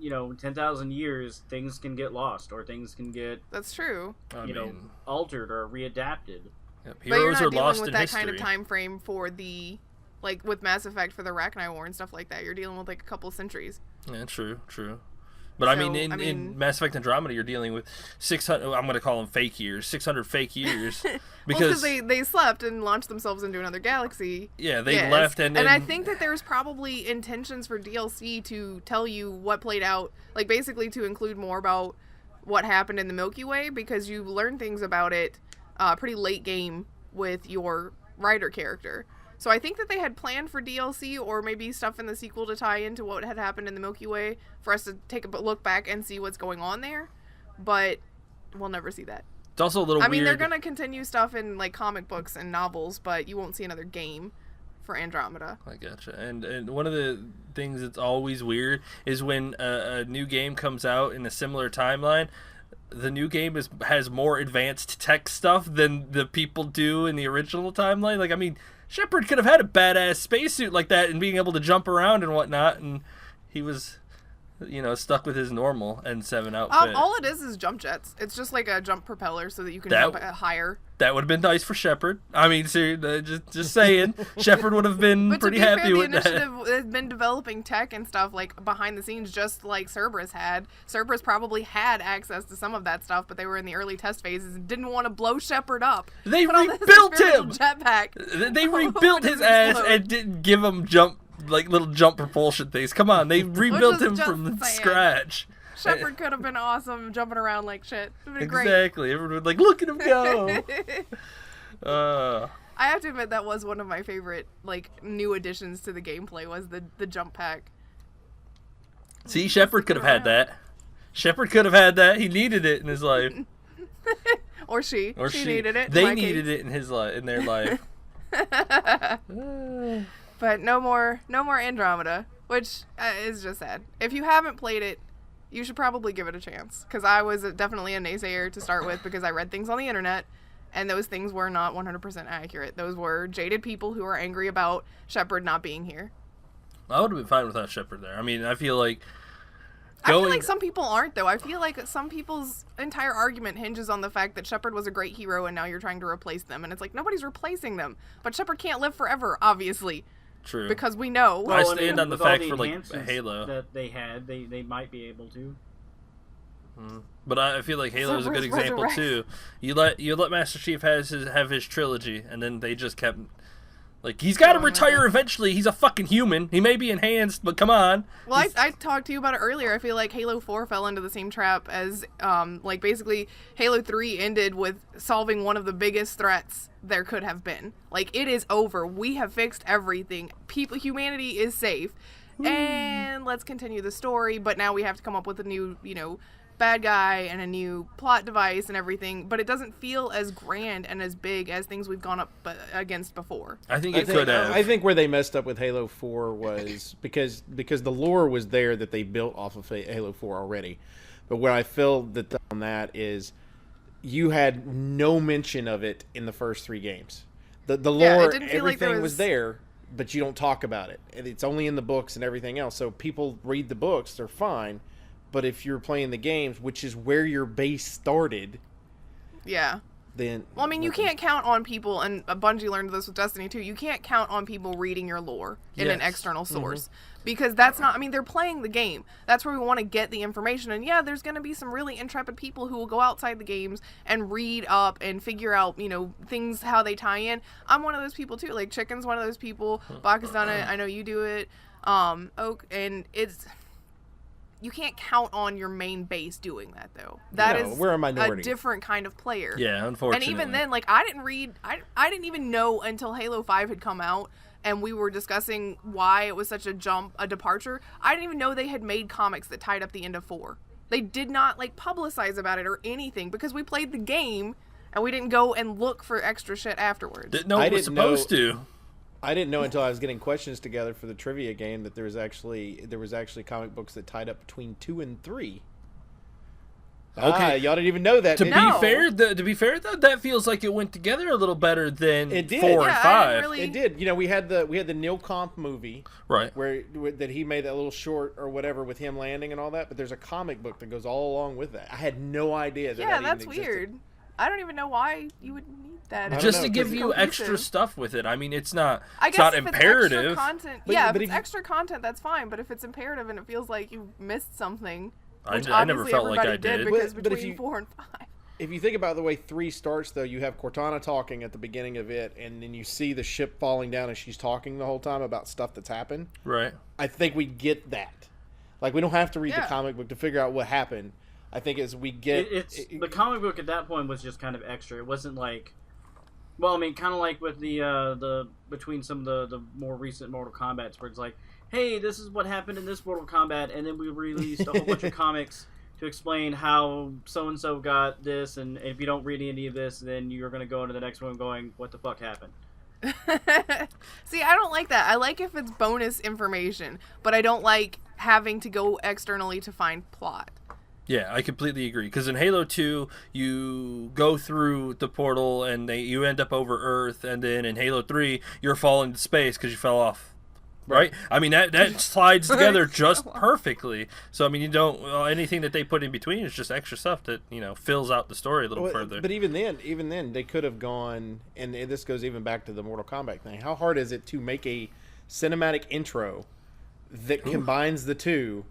10,000 years, things can get lost or things can get That's true. altered or readapted. Yep, But you're heroes not are dealing lost with in that history. kind of time frame for like with Mass Effect for the Rachni War and stuff like that. You're dealing with like a couple centuries. Yeah, true. But I mean, in Mass Effect Andromeda, you're dealing with 600. I'm going to call them fake years. 600 fake years, because they slept and launched themselves into another galaxy. Yeah, they left, and I think that there's probably intentions for DLC to tell you what played out, like basically to include more about what happened in the Milky Way, because you learn things about it pretty late game with your Ryder character. So I think that they had planned for DLC or maybe stuff in the sequel to tie into what had happened in the Milky Way for us to take a look back and see what's going on there. But we'll never see that. It's also a little weird. I mean, they're going to continue stuff in like comic books and novels, but you won't see another game for Andromeda. I gotcha. And one of the things that's always weird is when a new game comes out in a similar timeline, the new game has more advanced tech stuff than the people do in the original timeline. Like, I mean, Shepard could have had a badass spacesuit like that and being able to jump around and whatnot, and he was, stuck with his normal N7 outfit. All it is jump jets. It's just like a jump propeller so that you can jump higher. That would have been nice for Shepard. I mean, just saying, Shepard would have been pretty happy with that. The initiative has been developing tech and stuff like behind the scenes, just like Cerberus had. Cerberus probably had access to some of that stuff, but they were in the early test phases and didn't want to blow Shepard up. They rebuilt him. Jetpack. They rebuilt his ass and didn't give him little jump propulsion things. Come on, they rebuilt him from scratch. Shepard could have been awesome jumping around like shit. It would have been great. Exactly. Everyone would look at him go. I have to admit that was one of my favorite new additions to the gameplay was the jump pack. See, Shepard could have had that. Shepard could have had that. He needed it in his life. Or she needed it. They needed it in their life. But no more Andromeda, which is just sad. If you haven't played it, you should probably give it a chance. Because I was definitely a naysayer to start with because I read things on the internet, and those things were not 100% accurate. Those were jaded people who are angry about Shepard not being here. I would have been fine without Shepard there. I mean, I feel like some people aren't, though. I feel like some people's entire argument hinges on the fact that Shepard was a great hero, and now you're trying to replace them. And it's like, nobody's replacing them. But Shepard can't live forever, obviously. True. Because we know. I stand on the fact for Halo that they had, they might be able to. But I feel like Halo is a good example too. You let Master Chief have his trilogy, and then they just kept he's got to retire eventually. He's a fucking human. He may be enhanced, but come on. Well, I talked to you about it earlier. I feel like Halo 4 fell into the same trap as basically Halo 3 ended with solving one of the biggest threats there could have been. It is over. We have fixed everything. Humanity is safe. And let's continue the story, but now we have to come up with a new, bad guy and a new plot device and everything, but it doesn't feel as grand and as big as things we've gone up against before. I think it could have. I think where they messed up with Halo 4 was because the lore was there that they built off of Halo 4 already. But where I feel that on that is you had no mention of it in the first 3 games. The lore, everything was there, but you don't talk about it. It's only in the books and everything else. So people read the books, they're fine. But if you're playing the games, which is where your base started, then... Well, I mean, you can't count on people, and Bungie learned this with Destiny 2, you can't count on people reading your lore in an external source. Because that's not... I mean, they're playing the game. That's where we want to get the information. And yeah, there's going to be some really intrepid people who will go outside the games and read up and figure out, things, how they tie in. I'm one of those people, too. Chicken's one of those people. Baka's done it. I know you do it. Oak, and it's... You can't count on your main base doing that, though. We're a minority. A different kind of player. Yeah, unfortunately. And even then, I didn't even know until Halo 5 had come out, and we were discussing why it was such a departure. I didn't even know they had made comics that tied up the end of 4. They did not, publicize about it or anything, because we played the game, and we didn't go and look for extra shit afterwards. Didn't know it was supposed to. I didn't know until I was getting questions together for the trivia game that there was actually comic books that tied up between 2 and 3. Okay, y'all didn't even know that. To be fair, though, that feels like it went together a little better than 4 and 5. It did. We had the Neil Comp movie, right? Where that he made that little short or whatever with him landing and all that. But there's a comic book that goes all along with that. I had no idea that. Yeah, that's weird. I don't even know why you would need that. Just to give you extra stuff with it. I mean, it's not imperative. It's extra content, if it's extra content, that's fine. But if it's imperative and it feels like you missed something, which I never felt like I did. Because between 4 and 5. If you think about the way 3 starts, though, you have Cortana talking at the beginning of it, and then you see the ship falling down, and she's talking the whole time about stuff that's happened. Right. I think we get that. We don't have to read the comic book to figure out what happened. I think as we get... the comic book at that point was just kind of extra. It wasn't like... Well, I mean, kind of like with the between some of the more recent Mortal Kombats, where it's like, hey, this is what happened in this Mortal Kombat, and then we released a whole bunch of comics to explain how so-and-so got this, and if you don't read any of this, then you're going to go into the next one going, what the fuck happened? See, I don't like that. I like if it's bonus information, but I don't like having to go externally to find plot. Yeah, I completely agree. Because in Halo 2, you go through the portal and you end up over Earth, and then in Halo 3, you're falling to space because you fell off. Right? I mean, that slides together just perfectly. So, I mean, you don't... anything that they put in between is just extra stuff that, fills out the story a little further. But even then, they could have gone... And this goes even back to the Mortal Kombat thing. How hard is it to make a cinematic intro that combines the two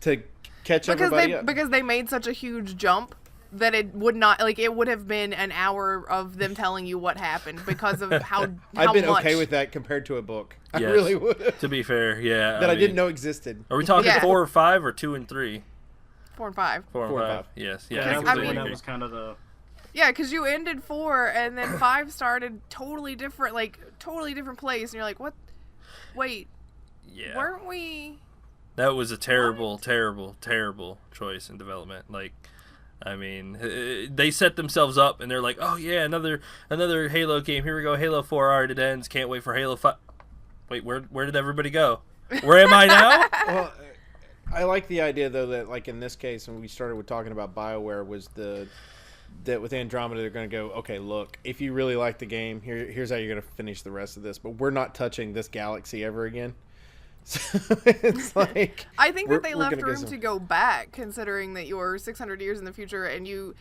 to catch everybody up? Because they made such a huge jump that it would not... Like, it would have been an hour of them telling you what happened because of how I've been much... okay with that compared to a book. Yes, I really would. To be fair, yeah. That I didn't know existed. Are we talking 4 or 5 or 2 and 3? 4 and 5. 4 and 5. Yes. Yeah. That was kind of the... Yeah, because you ended 4 and then 5 started totally different place, and you're like, what? Wait. Yeah. Weren't we... That was a terrible, terrible, terrible choice in development. Like, I mean, they set themselves up, and they're like, oh yeah, another Halo game. Here we go, Halo 4. Alright, it ends. Can't wait for Halo 5. Wait, where did everybody go? Where am I now? Well, I like the idea though that, like in this case, when we started with talking about Bioware, was that with Andromeda they're going to go, okay, look, if you really like the game, here's how you're going to finish the rest of this, but we're not touching this galaxy ever again. So it's like I think that they left room to go back, considering that you're 600 years in the future, and you,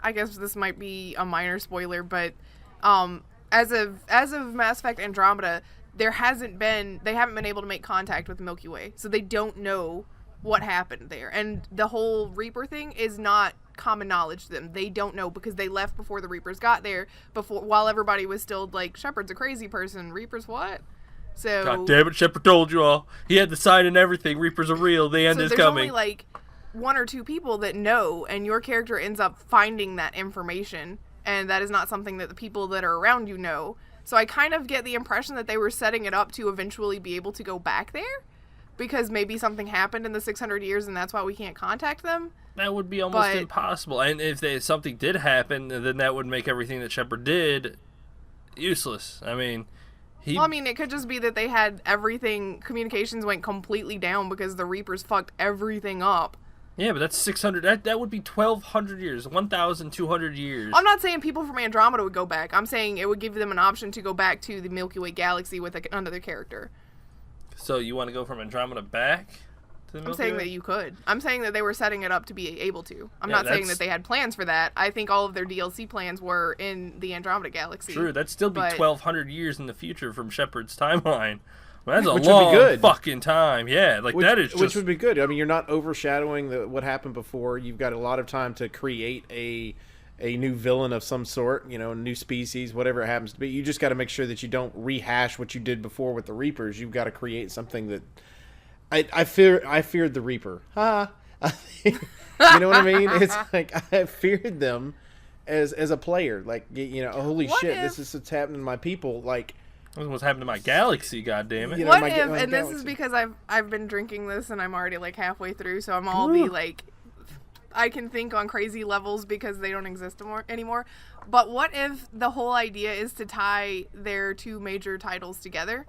I guess this might be a minor spoiler, but as of Mass Effect Andromeda, they haven't been able to make contact with the Milky Way, so they don't know what happened there. And the whole Reaper thing is not common knowledge to them. They don't know because they left before the Reapers got there, while everybody was still like, Shepard's a crazy person. Reapers what? So God damn it, Shepard told you all. He had the sign and everything. Reapers are real. The end is there's coming. Only like 1 or 2 people that know, and your character ends up finding that information, and that is not something that the people that are around you know. So I kind of get the impression that they were setting it up to eventually be able to go back there, because maybe something happened in the 600 years and that's why we can't contact them. That would be almost impossible. And if something did happen, then that would make everything that Shepard did useless. I mean, it could just be that they had everything, communications went completely down because the Reapers fucked everything up. Yeah, but that's 600. That would be 1,200 years, 1,200 years. I'm not saying people from Andromeda would go back. I'm saying it would give them an option to go back to the Milky Way galaxy with another character. So you want to go from Andromeda back to the Milky Way? I'm saying that you could. I'm saying that they were setting it up to be able to. I'm not saying that they had plans for that. I think all of their DLC plans were in the Andromeda galaxy. True, that'd still be 1,200 years in the future from Shepard's timeline. Well, that's a long would be good. Fucking time. Yeah, that is just... Which would be good. I mean, you're not overshadowing what happened before. You've got a lot of time to create a new villain of some sort, a new species, whatever it happens to be. You just got to make sure that you don't rehash what you did before with the Reapers. You've got to create something that... I feared the Reaper. You know what I mean? It's like, I feared them as a player. Like, holy shit, this is what's happening to my people. Like... What's happened to my galaxy, goddammit. What if, and this is because I've been drinking this and I'm already like halfway through, so I'm already like, I can think on crazy levels because they don't exist anymore. But what if the whole idea is to tie their 2 major titles together,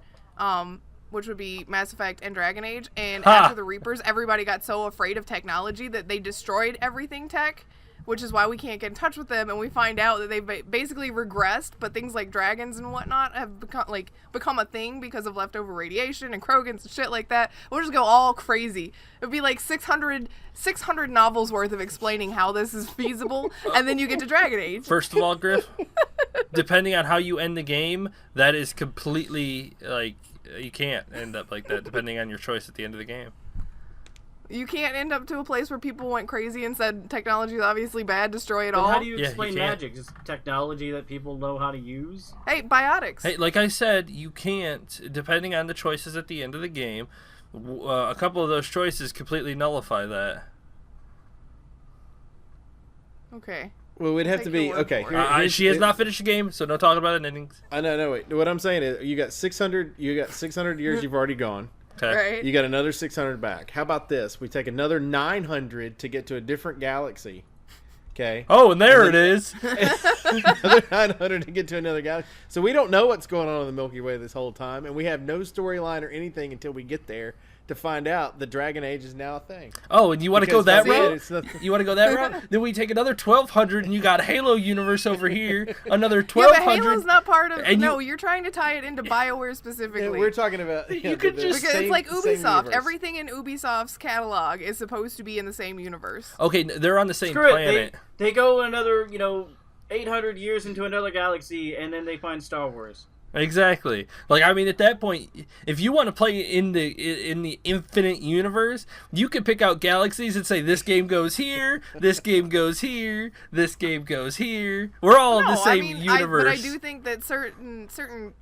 which would be Mass Effect and Dragon Age, and after the Reapers, everybody got so afraid of technology that they destroyed everything tech, which is why we can't get in touch with them, and we find out that they've basically regressed, but things like dragons and whatnot have become a thing because of leftover radiation and Krogans and shit like that. We'll just go all crazy. It would be like 600 novels worth of explaining how this is feasible, and then you get to Dragon Age. First of all, Grif, depending on how you end the game, that is completely, you can't end up like that, depending on your choice at the end of the game. You can't end up to a place where people went crazy and said technology is obviously bad, destroy it but all. How do you explain magic? Just technology that people know how to use? Hey, biotics. Hey, like I said, you can't, depending on the choices at the end of the game, a couple of those choices completely nullify that. Okay. Well, we'd have to be... Okay. She has not finished the game, so no talking about endings. No, wait. What I'm saying is, you got 600 years you've already gone. Okay. Right. You got another 600 back. How about this? We take another 900 to get to a different galaxy, Okay. Oh, and there it is. Another 900 to get to another galaxy. So we don't know what's going on in the Milky Way this whole time, and we have no storyline or anything until we get there to find out the Dragon Age is now a thing. Oh, and you want to go that route? It's You want to go that route? Then we take another 1200, and you got Halo universe over here. Another Yeah, 1200. but Halo's not part of. and No, you're trying to tie it into Bioware specifically. we're talking about. You could just- because same, it's like same Ubisoft. universe. Everything in Ubisoft's catalog is supposed to be in the same universe. Okay, they're on the same Screw planet. it. They go another 800 years into another galaxy, and then they find Star Wars. Exactly. Like, I mean, at that point, if you want to play in the infinite universe, you could pick out galaxies and say this game goes here, this game goes here, this game goes here. We're all in the same universe. But I do think that certain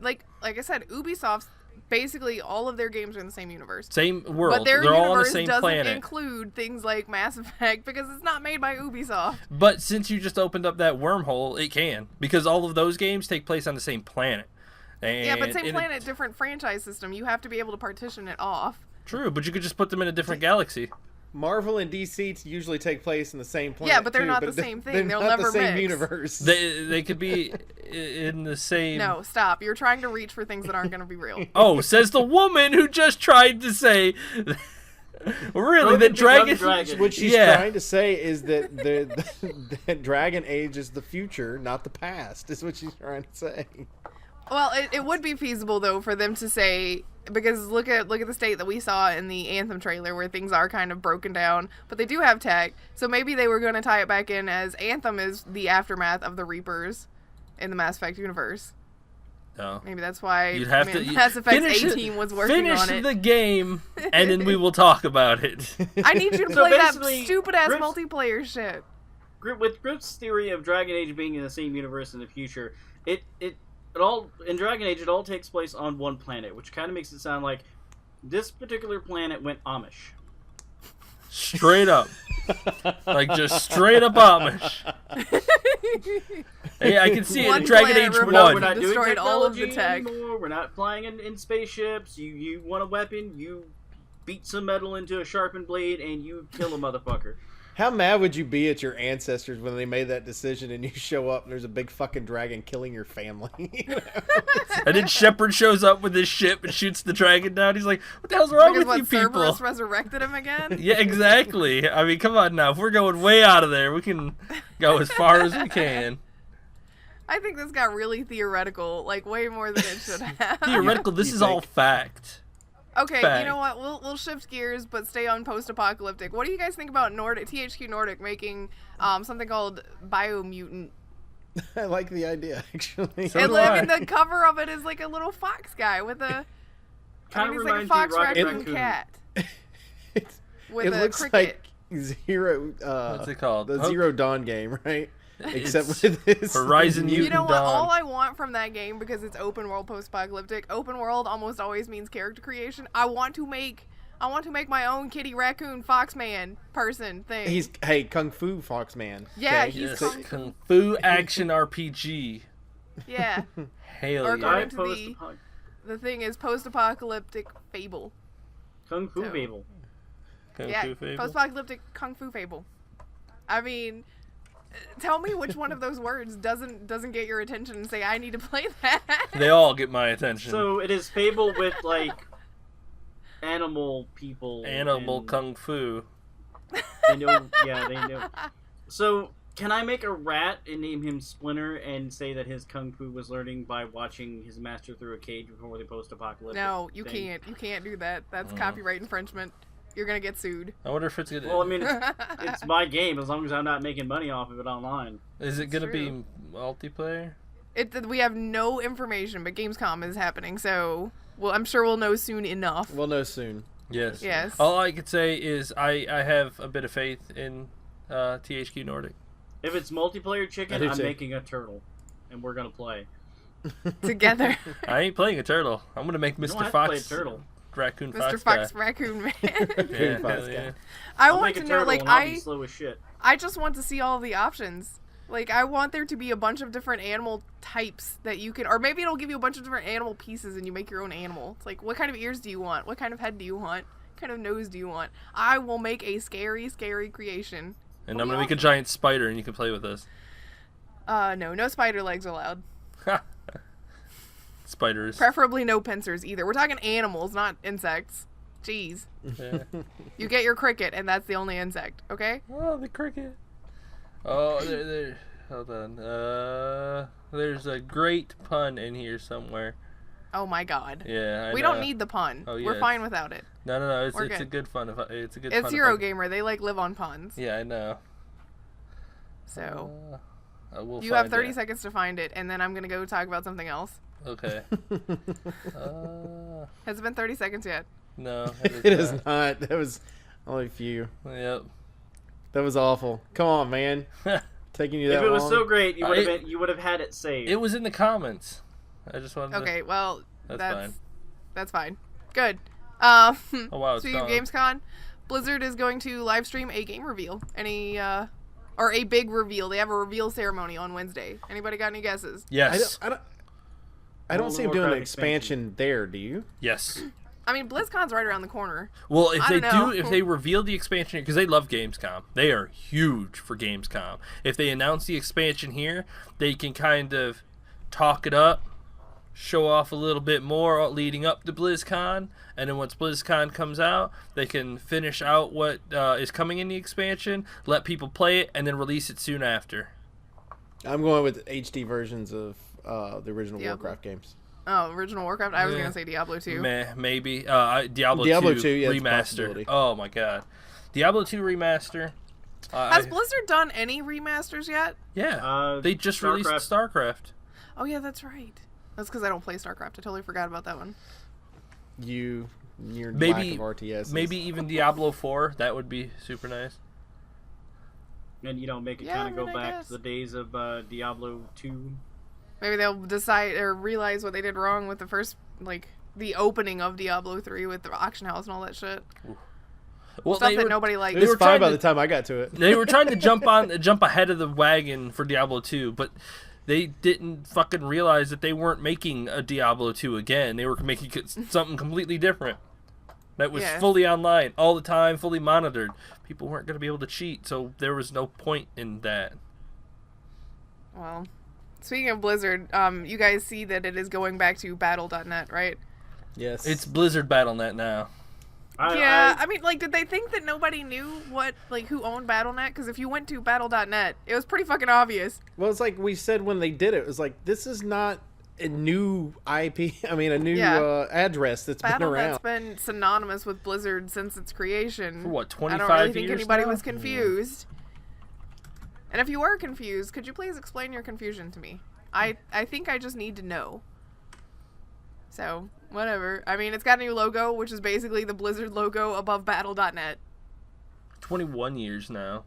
like I said, Ubisoft's basically all of their games are in the same universe. Same world. But their They're all on the universe same doesn't planet. include things like Mass Effect because it's not made by Ubisoft. But since you just opened up that wormhole, it can, because all of those games take place on the same planet. And Yeah, but same planet, different franchise system. You have to be able to partition it off. True, but you could just put them in a different galaxy. Marvel and DC usually take place in the same planet. Yeah, but they're too, not the same thing. They're They'll not never the same mix. universe. They could be in the same. No, stop. You're trying to reach for things that aren't going to be real. Oh, says the woman who just tried to say. Really, that dragon. What she's Yeah. trying to say is that that Dragon Age is the future, not the past. Is what she's trying to say. Well, it would be feasible though for them to say, because look at the state that we saw in the Anthem trailer where things are kind of broken down, but they do have tech. So maybe they were going to tie it back in as Anthem is the aftermath of the Reapers in the Mass Effect universe. No. Maybe that's why You'd have Mass Effect finish 18 was working on Finish it. the game, and then we will talk about it. I need you to So play that basically, stupid ass Griff's- multiplayer shit. With Griff's theory of Dragon Age being in the same universe in the future, it all in Dragon Age it all takes place on one planet, which kind of makes it sound like this particular planet went Amish. Straight up. Like, just straight up Amish. Hey, I can see it One in Dragon planet Age removed. 1. We're not doing Destroyed all of the technology tech. anymore. We're not flying in spaceships. You want a weapon, you beat some metal into a sharpened blade, and you kill a motherfucker. How mad would you be at your ancestors when they made that decision and you show up and there's a big fucking dragon killing your family? And then Shepard shows up with his ship and shoots the dragon down. He's like, what the hell's wrong Because with you people? Cerberus resurrected him again? Yeah, exactly. I mean, come on now. If we're going way out of there, we can go as far as we can. I think this got really theoretical, like way more than it should have. Theoretical, this You is all think? fact. Okay, Fact. you know what? We'll shift gears, but stay on post-apocalyptic. What do you guys think about THQ Nordic making something called Biomutant? I like the idea, actually. So And do I. the cover of it is like a little fox guy with a. Kind he's of like a reminds fox you of Rocket raccoon Raccoon. cat with It a looks cricket. like Zero. What's it called? The Oh. Zero Dawn game, right? Except It's with this Horizon You Mutant know what? Dawn. All I want from that game, because it's open world post-apocalyptic, open world almost always means character creation. I want to make my own kitty raccoon foxman person thing. He's Kung Fu Foxman. Yeah, okay? he's Yes, Kung- Kung Fu action RPG. yeah. Hell Or yeah. according to Post-apoc- the thing is post-apocalyptic fable. Kung Fu So- Fable. Kung Yeah, Fu Fable. post-apocalyptic kung fu fable. I mean, tell me which one of those words doesn't get your attention and say I need to play that. They all get my attention. So it is Fable with like animal people. Animal and Kung Fu. They know. Yeah, they know. So can I make a rat and name him Splinter and say that his kung fu was learning by watching his master through a cage before the post-apocalyptic? No, you thing? can't. You can't do that. That's copyright infringement. You're gonna get sued. I wonder if it's gonna. Well, I mean, it's my game as long as I'm not making money off of it online. is it gonna be true. multiplayer? We have no information, but Gamescom is happening, so I'm sure we'll know soon enough. We'll know soon. Yes. Yes. All I could say is I have a bit of faith in THQ Nordic. If it's multiplayer I chicken, do I'm too. making a turtle, and we're gonna play. Together, I ain't playing a turtle. I'm gonna make You Mr. don't have to Fox. play a turtle. Raccoon Mr. Fox. Fox guy. Raccoon Man. Yeah, Fox hell guy. yeah. I I'll want make a to know, turtle, like, and I'll be slow as shit. I just want to see all the options. Like, I want there to be a bunch of different animal types that you can, or maybe it'll give you a bunch of different animal pieces and you make your own animal. It's like, what kind of ears do you want? What kind of head do you want? What kind of nose do you want? I will make a scary, scary creation. And I'm gonna make a giant spider, and you can play with us. No spider legs allowed. Spiders. Preferably no pincers either. We're talking animals, not insects. Jeez. Yeah. You get your cricket, and that's the only insect, okay? Oh, the cricket. Oh, there. Hold on. There's a great pun in here somewhere. Oh my god. Yeah, we don't need the pun. Oh, We're yes. fine without it. No. It's good. a good fun. It's a good. It's fun Eurogamer. They live on puns. Yeah, I know. So We'll you have find 30 it. seconds to find it, and then I'm gonna go talk about something else. Okay. Has it been 30 seconds yet? No. It is not. That was only a few. Yep. That was awful. Come on, man. Taking you that If it was long? so great, you would have had it saved. It was in the comments. I just wanted to... Okay, well, That's that's fine. Good. Oh, wow, it's Speaking of gone. Gamescom, Blizzard is going to live stream a game reveal. Or a big reveal. They have a reveal ceremony on Wednesday. Anybody got any guesses? Yes. I don't see him doing an Warcraft expansion there, do you? Yes. I mean, BlizzCon's right around the corner. Well, if I they don't know. if they reveal the expansion, because they love Gamescom, they are huge for Gamescom. If they announce the expansion here, they can kind of talk it up, show off a little bit more leading up to BlizzCon, and then once BlizzCon comes out, they can finish out what is coming in the expansion, let people play it, and then release it soon after. I'm going with HD versions of the original Diablo. Warcraft games. Oh, original Warcraft? I was Yeah. going to say Diablo 2. Maybe. Diablo 2 2, yeah, it's a remaster. possibility. Oh my god. Diablo 2 remaster. Has Blizzard done any remasters yet? Yeah. They just released StarCraft. Oh, yeah, that's right. That's because I don't play StarCraft. I totally forgot about that one. Your Maybe, lack of RTS. maybe even Diablo 4. That would be super nice. And make it Yeah, kind of I go mean, I back guess. to the days of Diablo 2. Maybe they'll decide or realize what they did wrong with the first, the opening of Diablo 3 with the auction house and all that shit. Well, Stuff that nobody liked. It was were fine trying by to- the time I got to it. They were trying to jump ahead of the wagon for Diablo 2, but they didn't fucking realize that they weren't making a Diablo 2 again. They were making something completely different. That was Yeah. fully online, all the time, fully monitored. People weren't going to be able to cheat, so there was no point in that. Well, speaking of Blizzard, you guys see that it is going back to battle.net, right? Yes. It's Blizzard Battle.net now. I mean, did they think that nobody knew who owned Battle.net? Because if you went to battle.net, it was pretty fucking obvious. Well, it's like we said when they did it. It was like, this is not a new IP. I mean, a new address that's been Battle.net's around. been synonymous with Blizzard since its creation. For what, 25 I don't really think years anybody now? was confused. And if you were confused, could you please explain your confusion to me? I think I just need to know. So, whatever. I mean, it's got a new logo, which is basically the Blizzard logo above battle.net. 21 years now.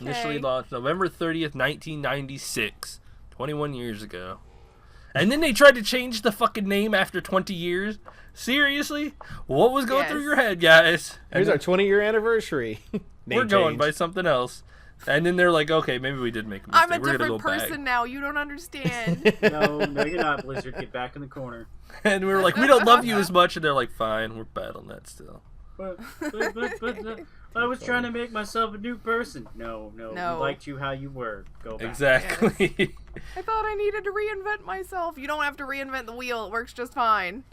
Okay. Initially launched November 30th, 1996. 21 years ago. And then they tried to change the fucking name after 20 years? Seriously? What was going through Yes. your head, guys? Here's our 20-year anniversary. We're Name going change. by something else. And then they're like, okay, maybe we did make a mistake. I'm a We're gonna different go person back. now. You don't understand. No, you're not, Blizzard. Get back in the corner. And we were like, we don't love you as much. And they're like, fine, we're Battle.net still. But I was trying to make myself a new person. No. No. We liked you how you were. Go back. Exactly. I thought I needed to reinvent myself. You don't have to reinvent the wheel. It works just fine.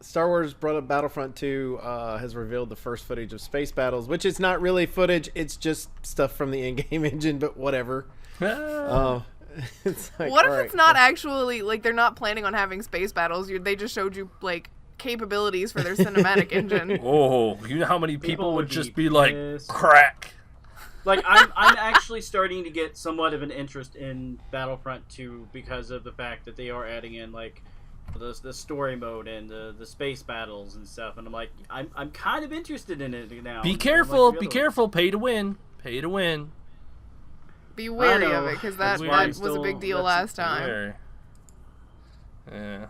Star Wars brought up Battlefront 2 has revealed the first footage of space battles, which is not really footage. It's just stuff from the in-game engine, but whatever. It's like, What if all it's right. not actually, they're not planning on having space battles? They just showed you, capabilities for their cinematic engine. Oh, you know how many people would would just be be like, pissed. crack. I'm actually starting to get somewhat of an interest in Battlefront 2 because of the fact that they are adding in the story mode and the space battles and stuff, and I'm kind of interested in it now. Be Unlike careful, the be other careful. Pay to win. Pay to win. Be wary I know. of it, because that That's why was I'm a big still- deal that's- last time. There. Yeah.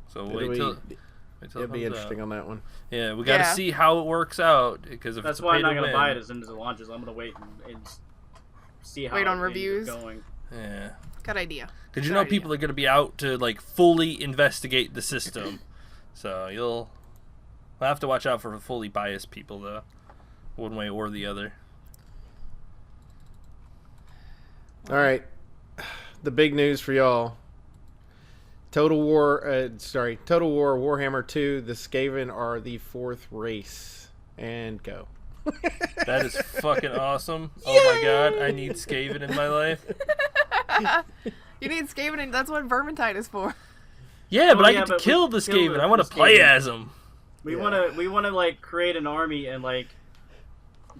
So It'll wait be- till it It'd be comes interesting out. on that one. Yeah, we got to Yeah. see how it works out because if That's it's a why I'm pay not to going to win- buy it as soon as it launches. I'm going to wait and see how Wait on it reviews? is going. Yeah. Good idea. Because you Good know idea. people are going to be out to fully investigate the system, so we'll have to watch out for fully biased people though. one way or the other. All right, the big news for y'all. Total War Warhammer 2. The Skaven are the 4th race, and go. That is fucking awesome. Oh my god, I need Skaven in my life. You need Skaven, and that's what Vermintide is for. Yeah, but I get to kill the Skaven. I want to play as them. We want to like create an army and like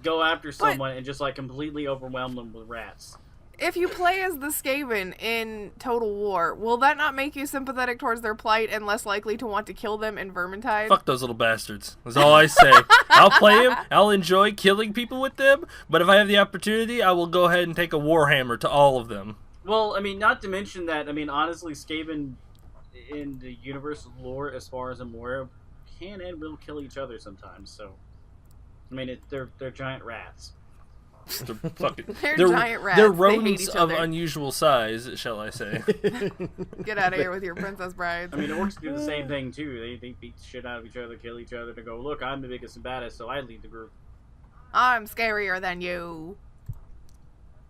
go after someone and just like completely overwhelm them with rats. If you play as the Skaven in Total War, will that not make you sympathetic towards their plight and less likely to want to kill them in Vermintide? Fuck those little bastards. That's all I say. I'll play them. I'll enjoy killing people with them. But if I have the opportunity, I will go ahead and take a Warhammer to all of them. Well, I mean, not to mention that, I mean, honestly, Skaven in the universal lore, as far as I'm aware, can and will kill each other sometimes. So, I mean, they're giant rats. They're giant rats. They're They hate rodents each of other. unusual size, shall I say. Get out of here with your princess brides. I mean, orcs do the same thing, too. They beat the shit out of each other, kill each other, to go, look, I'm the biggest and baddest, so I lead the group. I'm scarier than you.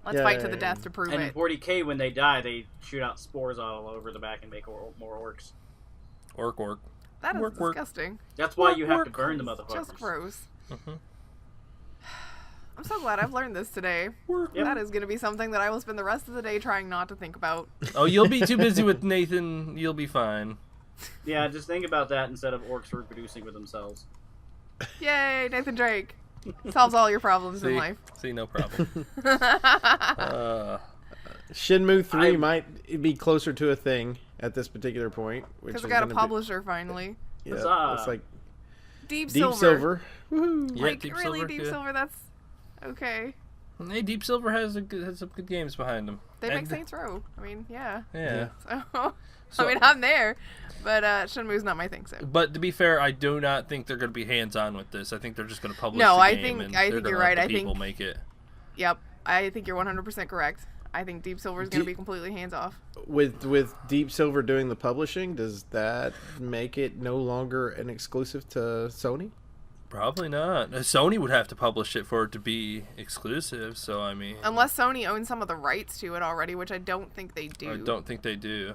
Let's fight to the death to prove and it. in 40k, when they die, they shoot out spores all over the back and make more orcs. Orc. That is work. disgusting. That's why you have to burn the motherfuckers. Just gross. Mm-hmm. I'm so glad I've learned this today. Yep. That is going to be something that I will spend the rest of the day trying not to think about. Oh, you'll be too busy with Nathan. You'll be fine. Yeah, just think about that instead of orcs reproducing with themselves. Yay, Nathan Drake. Solves all your problems in life. See, no problem. Shenmue 3 might be closer to a thing at this particular point. Because we got a publisher finally. Yeah, Huzzah. it's like Deep Deep Silver. Woohoo. Yeah, Like, Deep really, Silver, Deep yeah. Silver, that's okay. Hey, Deep Silver has some good games behind them. They make Saints Row. I mean, yeah. Yeah. So, I mean, I'm there. But Shenmue's not my thing, so. But to be fair, I do not think they're going to be hands-on with this. I think they're just going to publish No, the I game think- and I they're think gonna you're let right. the I think- people make it. Yep. I think you're 100% correct. I think Deep Silver is going to be completely hands-off. With Deep Silver doing the publishing, does that make it no longer an exclusive to Sony? Probably not. Sony would have to publish it for it to be exclusive, so I mean... Unless Sony owns some of the rights to it already, which I don't think they do. I don't think they do.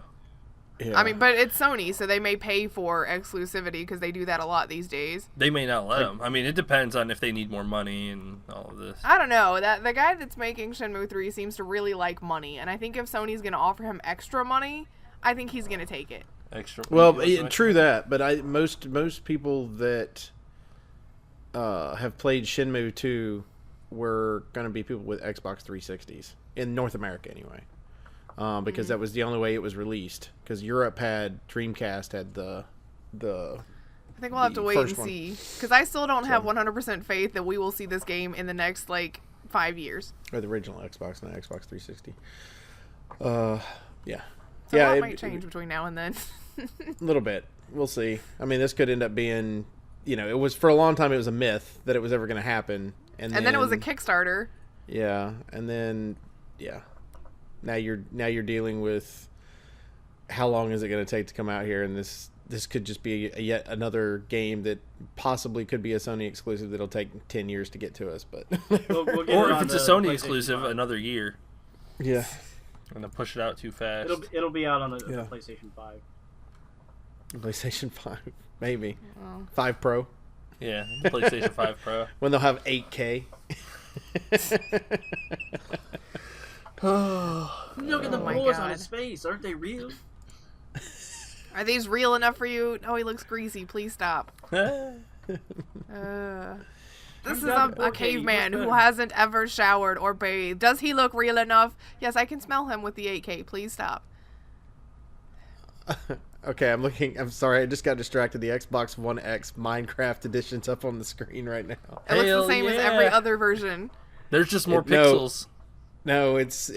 Yeah. I mean, but it's Sony, so they may pay for exclusivity because they do that a lot these days. They may not let them. I mean, it depends on if they need more money and all of this. I don't know. That the guy that's making Shenmue 3 seems to really like money, and I think if Sony's going to offer him extra money, I think he's going to take it. Extra. Well, true that, but most people that have played Shenmue 2 were going to be people with Xbox 360s in North America anyway, because that was the only way it was released. Because Europe had Dreamcast had the. I think we'll have to wait and see, because I still don't have 100% faith that we will see this game in the next 5 years. Or the original Xbox, not Xbox 360. Yeah. So yeah, that might change between now and then. A little bit. We'll see. I mean, this could end up being, it was for a long time. It was a myth that it was ever going to happen, and then it was a Kickstarter. Yeah, and then now you're dealing with how long is it going to take to come out here, and this could just be yet another game that possibly could be a Sony exclusive that'll take 10 years to get to us, but We'll get Or it if on it's a the Sony PlayStation exclusive, 5. another year. yeah. I'm going to push it out too fast. It'll be out on the Yeah. PlayStation 5. PlayStation 5 maybe Oh. 5 Pro Yeah, PlayStation 5 Pro. when they'll have 8K. Look at the Oh my pores on God. his face. Aren't they real? Are these real enough for you? Oh, he looks greasy. Please stop. This is down a to 4K, caveman you look who good. hasn't ever showered or bathed. Does he look real enough? Yes, I can smell him with the 8K. Please stop. Okay, I'm sorry, I just got distracted. The Xbox One X Minecraft edition's up on the screen right now. It looks Hell the same as every yeah. other version. There's just more No. pixels. No, it's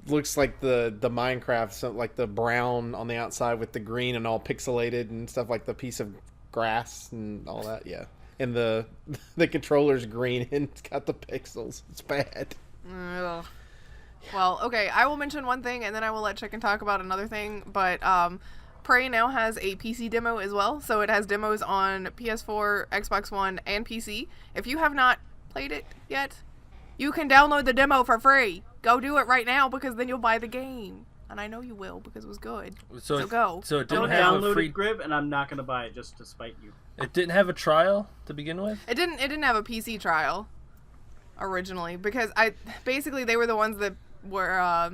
looks like the Minecraft, so like the brown on the outside with the green and all pixelated and stuff, like the piece of grass and all that. Yeah, and the controller's green and it's got the pixels. It's bad. Ugh. Well, okay, I will mention one thing and then I will let Chicken talk about another thing, but Prey now has a PC demo as well, so it has demos on PS4, Xbox One, and PC. If you have not played it yet, you can download the demo for free. Go do it right now, because then you'll buy the game. And I know you will, because it was good. So go. So it Don't didn't have download a free... it, Grif, and I'm not going to buy it just to spite you. It didn't have a trial to begin with? It didn't have a PC trial originally, because basically they were the ones that were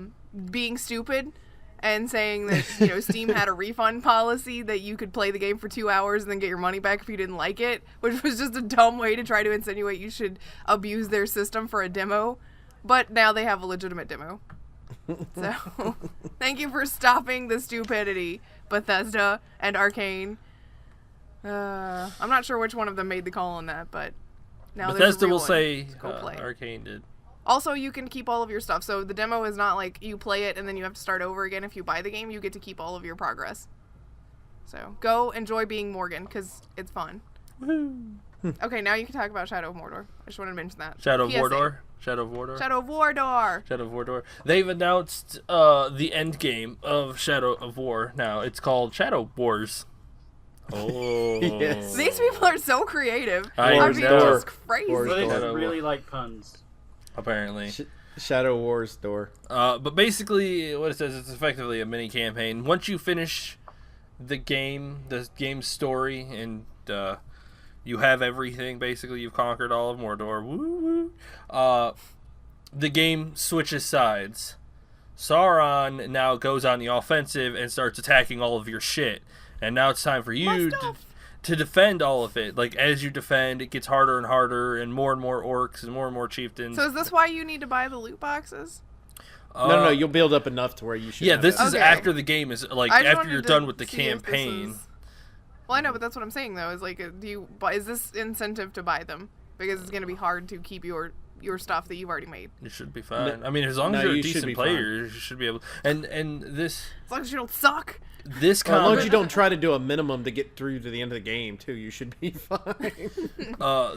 being stupid and saying that Steam had a refund policy that you could play the game for 2 hours and then get your money back if you didn't like it, which was just a dumb way to try to insinuate you should abuse their system for a demo. But now they have a legitimate demo. So thank you for stopping the stupidity, Bethesda and Arcane. I'm not sure which one of them made the call on that, but now Bethesda will one. say Go play. Arcane did. Also, you can keep all of your stuff. So the demo is not like you play it and then you have to start over again. If you buy the game, you get to keep all of your progress. So go enjoy being Morgan, because it's fun. Okay, now you can talk about Shadow of Mordor. I just wanted to mention that. Shadow of PSA. Mordor? Shadow of Mordor? Shadow of Mordor. Shadow of Mordor. They've announced the end game of Shadow of War now. It's called Shadow Wars. Oh. Yes. These people are so creative. I mean, know. it's crazy. Wars But they door. just really like puns. Apparently. Shadow Wars door. But basically, what it says, it's effectively a mini campaign. Once you finish the game's story, and you have everything, basically, you've conquered all of Mordor. Woo woo. The game switches sides. Sauron now goes on the offensive and starts attacking all of your shit. And now it's time for you to defend all of it. Like, as you defend, it gets harder and harder, and more orcs and more chieftains. So is this why you need to buy the loot boxes? No, you'll build up enough to where you should. Yeah, have this it. is Okay. after the game is, like, I just after wanted you're to done with the see if this campaign. is- Well, I know, but that's what I'm saying, though. Is like, is this incentive to buy them? Because it's going to be hard to keep your stuff that you've already made. You should be fine. I mean, as long as you're a you should decent be player, you should be able. And this As long as you don't suck. this Well, as long as you comment, don't try to do a minimum to get through to the end of the game, too, you should be fine.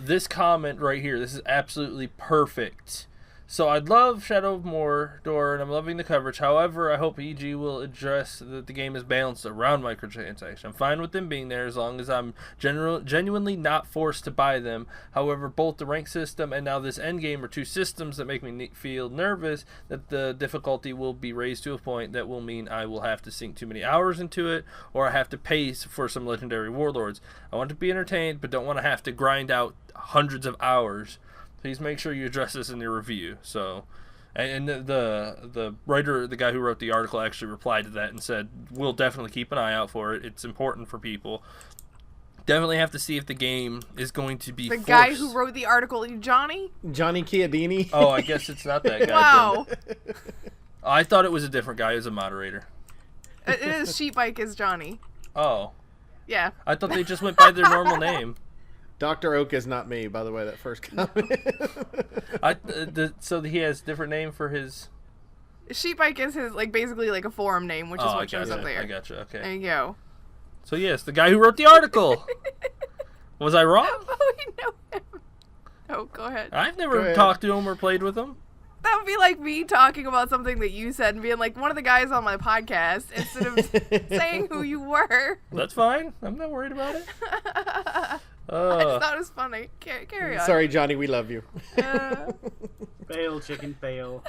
this comment right here, this is absolutely perfect. So I'd love Shadow of Mordor, and I'm loving the coverage. However, I hope EG will address that the game is balanced around microtransactions. I'm fine with them being there as long as I'm genuinely not forced to buy them. However, both the rank system and now this endgame are two systems that make me feel nervous that the difficulty will be raised to a point that will mean I will have to sink too many hours into it, or I have to pay for some legendary warlords. I want to be entertained, but don't want to have to grind out hundreds of hours. Please make sure you address this in your review. So, and the writer, the guy who wrote the article, actually replied to that and said, "We'll definitely keep an eye out for it. It's important for people. Definitely have to see if the game is going to be The forced." guy who wrote the article, Johnny? Johnny Chiodini. Oh, I guess it's not that guy. Wow. I thought it was a different guy as a moderator. It is Sheepbike is Johnny. Oh, Yeah. I thought they just went by their normal name. Dr. Oak is not me, by the way, that first comment. So he has a different name for his. Sheepbike is his, like, basically like a forum name, which is I what shows up gotcha. there. I gotcha. Okay. There you go. So yes, the guy who wrote the article. Was I wrong? Oh, we know him. Oh, go ahead. I've Go never ahead. talked to him or played with him. That would be like me talking about something that you said and being like one of the guys on my podcast instead of saying who you were. That's fine. I'm not worried about it. I just thought it was funny. Carry on. Sorry, Johnny, we love you. Fail, chicken, fail.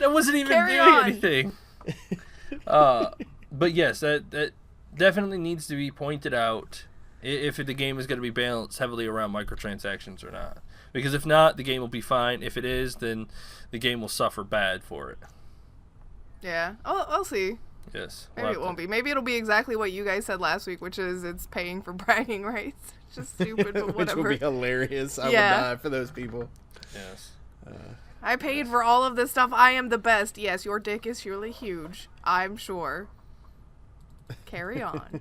That wasn't even Carry doing on. anything. But yes, that definitely needs to be pointed out if the game is going to be balanced heavily around microtransactions or not. Because if not, the game will be fine. If it is, then the game will suffer bad for it. Yeah. I'll see. Yes. Maybe it won't be. Maybe it'll be exactly what you guys said last week, which is it's paying for bragging rights. It's just stupid, but Which whatever. would be hilarious. I Yeah. would die for those people. Yes. I paid for all of this stuff. I am the best. Yes, your dick is surely huge. I'm sure. Carry on.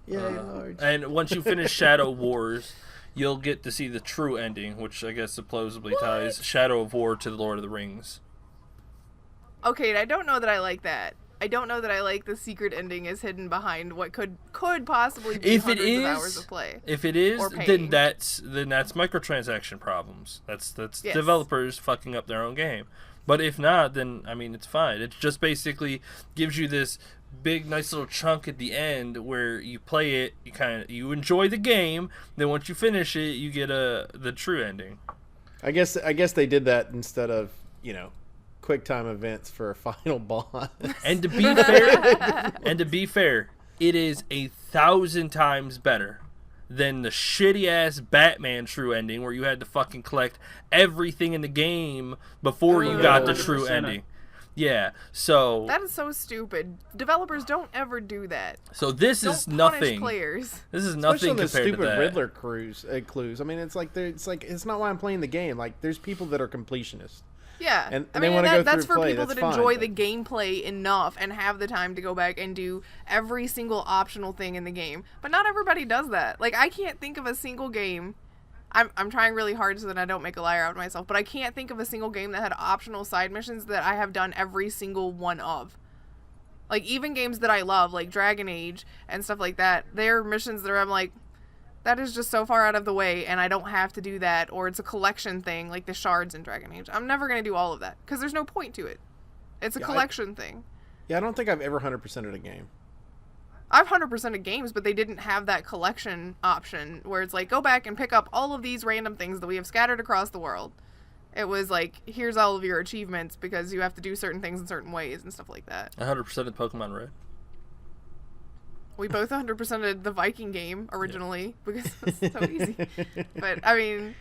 Yeah, large. And once you finish Shadow Wars, you'll get to see the true ending, which I guess supposedly ties Shadow of War to the Lord of the Rings. Okay, I don't know that I like that. I don't know that I like the secret ending is hidden behind what could possibly be If it hundreds of is, hours of play. if it is, Or then paying. that's microtransaction problems. That's Yes. developers fucking up their own game. But if not, then I mean it's fine. It just basically gives you this big nice little chunk at the end where you play it, you enjoy the game, then once you finish it, you get the true ending. I guess they did that instead of, quick time events for a final boss. And to be fair, it is 1,000 times better than the shitty ass Batman true ending where you had to fucking collect everything in the game before you got the true ending. Yeah, so that is so stupid. Developers don't ever do that. So this is nothing. Players. This is nothing compared to that. Especially on the stupid Riddler clues. I mean, it's not why I'm playing the game. Like, there's people that are completionists. Yeah, and they want to go through that's for play. people that's that enjoy fine, the gameplay enough and have the time to go back and do every single optional thing in the game. But not everybody does that. Like, I can't think of a single game. I'm trying really hard so that I don't make a liar out of myself, but I can't think of a single game that had optional side missions that I have done every single one of. Like, even games that I love, like Dragon Age and stuff like that, they're missions that I'm like, that is just so far out of the way, and I don't have to do that, or it's a collection thing, like the shards in Dragon Age. I'm never going to do all of that, because there's no point to it. It's a collection thing. Yeah, I don't think I've ever 100%ed a game. I've 100%ed games, but they didn't have that collection option, where it's like, go back and pick up all of these random things that we have scattered across the world. It was like, here's all of your achievements, because you have to do certain things in certain ways, and stuff like that. 100%ed Pokemon Red. We both 100%ed the Viking game originally, because it's so easy. But, I mean,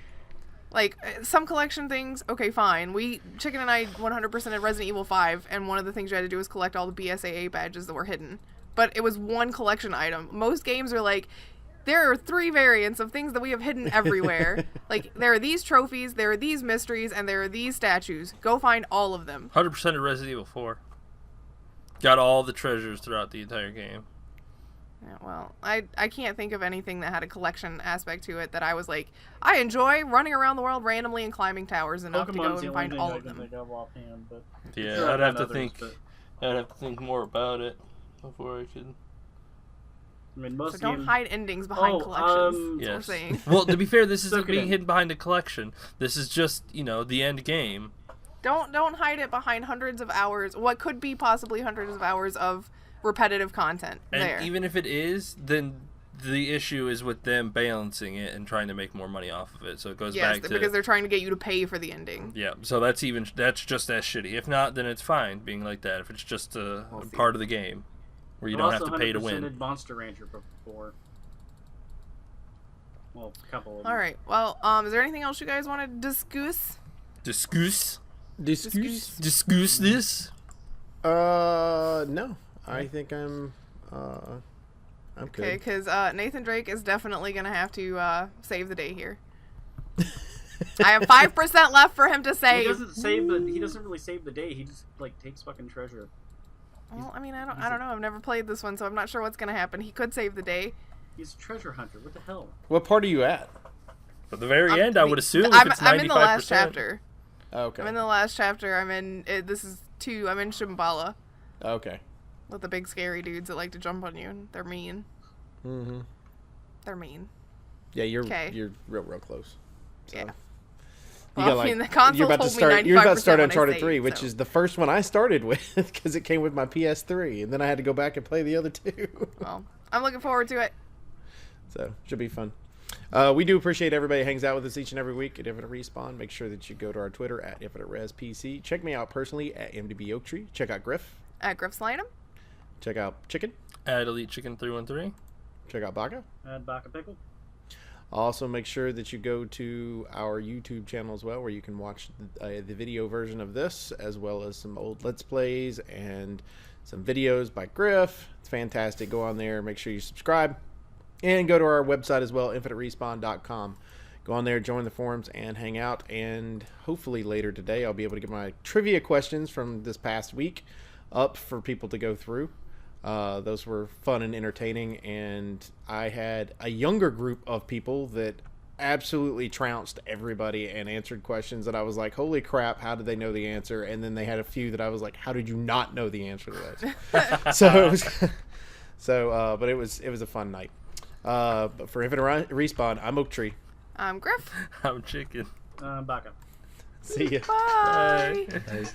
like, some collection things, okay, fine. Chicken and I 100%ed Resident Evil 5, and one of the things you had to do was collect all the BSAA badges that were hidden. But it was one collection item. Most games are like, there are 3 variants of things that we have hidden everywhere. Like, there are these trophies, there are these mysteries, and there are these statues. Go find all of them. 100% Resident Evil 4. Got all the treasures throughout the entire game. Yeah, well, I can't think of anything that had a collection aspect to it that I was like, I enjoy running around the world randomly and climbing towers enough to go and find all of them. Yeah, I'd have to think more about it before I could. I mean, most so don't hide endings behind collections. That's what we're saying. Well, to be fair, this isn't being hidden behind a collection. This is just, the end game. Don't hide it behind hundreds of hours. What could be possibly hundreds of hours of repetitive content and even if it is, then the issue is with them balancing it and trying to make more money off of it. So it goes back to because they're trying to get you to pay for the ending. Yeah, so that's just as shitty. If not, then it's fine being like that. If it's just a part of the game where you don't have to pay to win. Monster Rancher before. Well, a couple of them. All right. Well, is there anything else you guys want to discuss? Discuss this? No. I think I'm good. Okay, because Nathan Drake is definitely going to have to save the day here. I have 5% left for him to save. He doesn't really save the day. He just takes fucking treasure. Well, I mean, I don't know. I've never played this one, so I'm not sure what's going to happen. He could save the day. He's a treasure hunter. What the hell? What part are you at? At the very end, I would assume. I'm in the last chapter. Okay. I'm in the last chapter. This is 2. I'm in Shambhala. Okay. With the big scary dudes that like to jump on you. They're mean. Mm-hmm. They're mean. Yeah, you're real close. So. Yeah. The console you're about told to start. me You're about to start 95% Uncharted when I 3, saved, which is the first one I started with because it came with my PS3, and then I had to go back and play the other 2. Well, I'm looking forward to it. So should be fun. We do appreciate everybody who hangs out with us each and every week at Infinite Respawn. Make sure that you go to our Twitter at InfiniteResPC. Check me out personally at MDB Oaktree. Check out Grif. At SisLynam. Check out Chicken. At Elite Chicken 313. Check out Baka. At Baka Pickle. Also, make sure that you go to our YouTube channel as well, where you can watch the video version of this, as well as some old Let's Plays and some videos by Grif. It's fantastic. Go on there. Make sure you subscribe. And go to our website as well, infiniterespawn.com. Go on there, join the forums, and hang out. And hopefully later today, I'll be able to get my trivia questions from this past week up for people to go through. Those were fun and entertaining, and I had a younger group of people that absolutely trounced everybody and answered questions that I was like, holy crap, how did they know the answer? And then they had a few that I was like, how did you not know the answer to those? But it was a fun night. But for Infinite Respawn, I'm Oaktree. I'm Grif. I'm Chicken. Baka. See ya. Bye. Bye.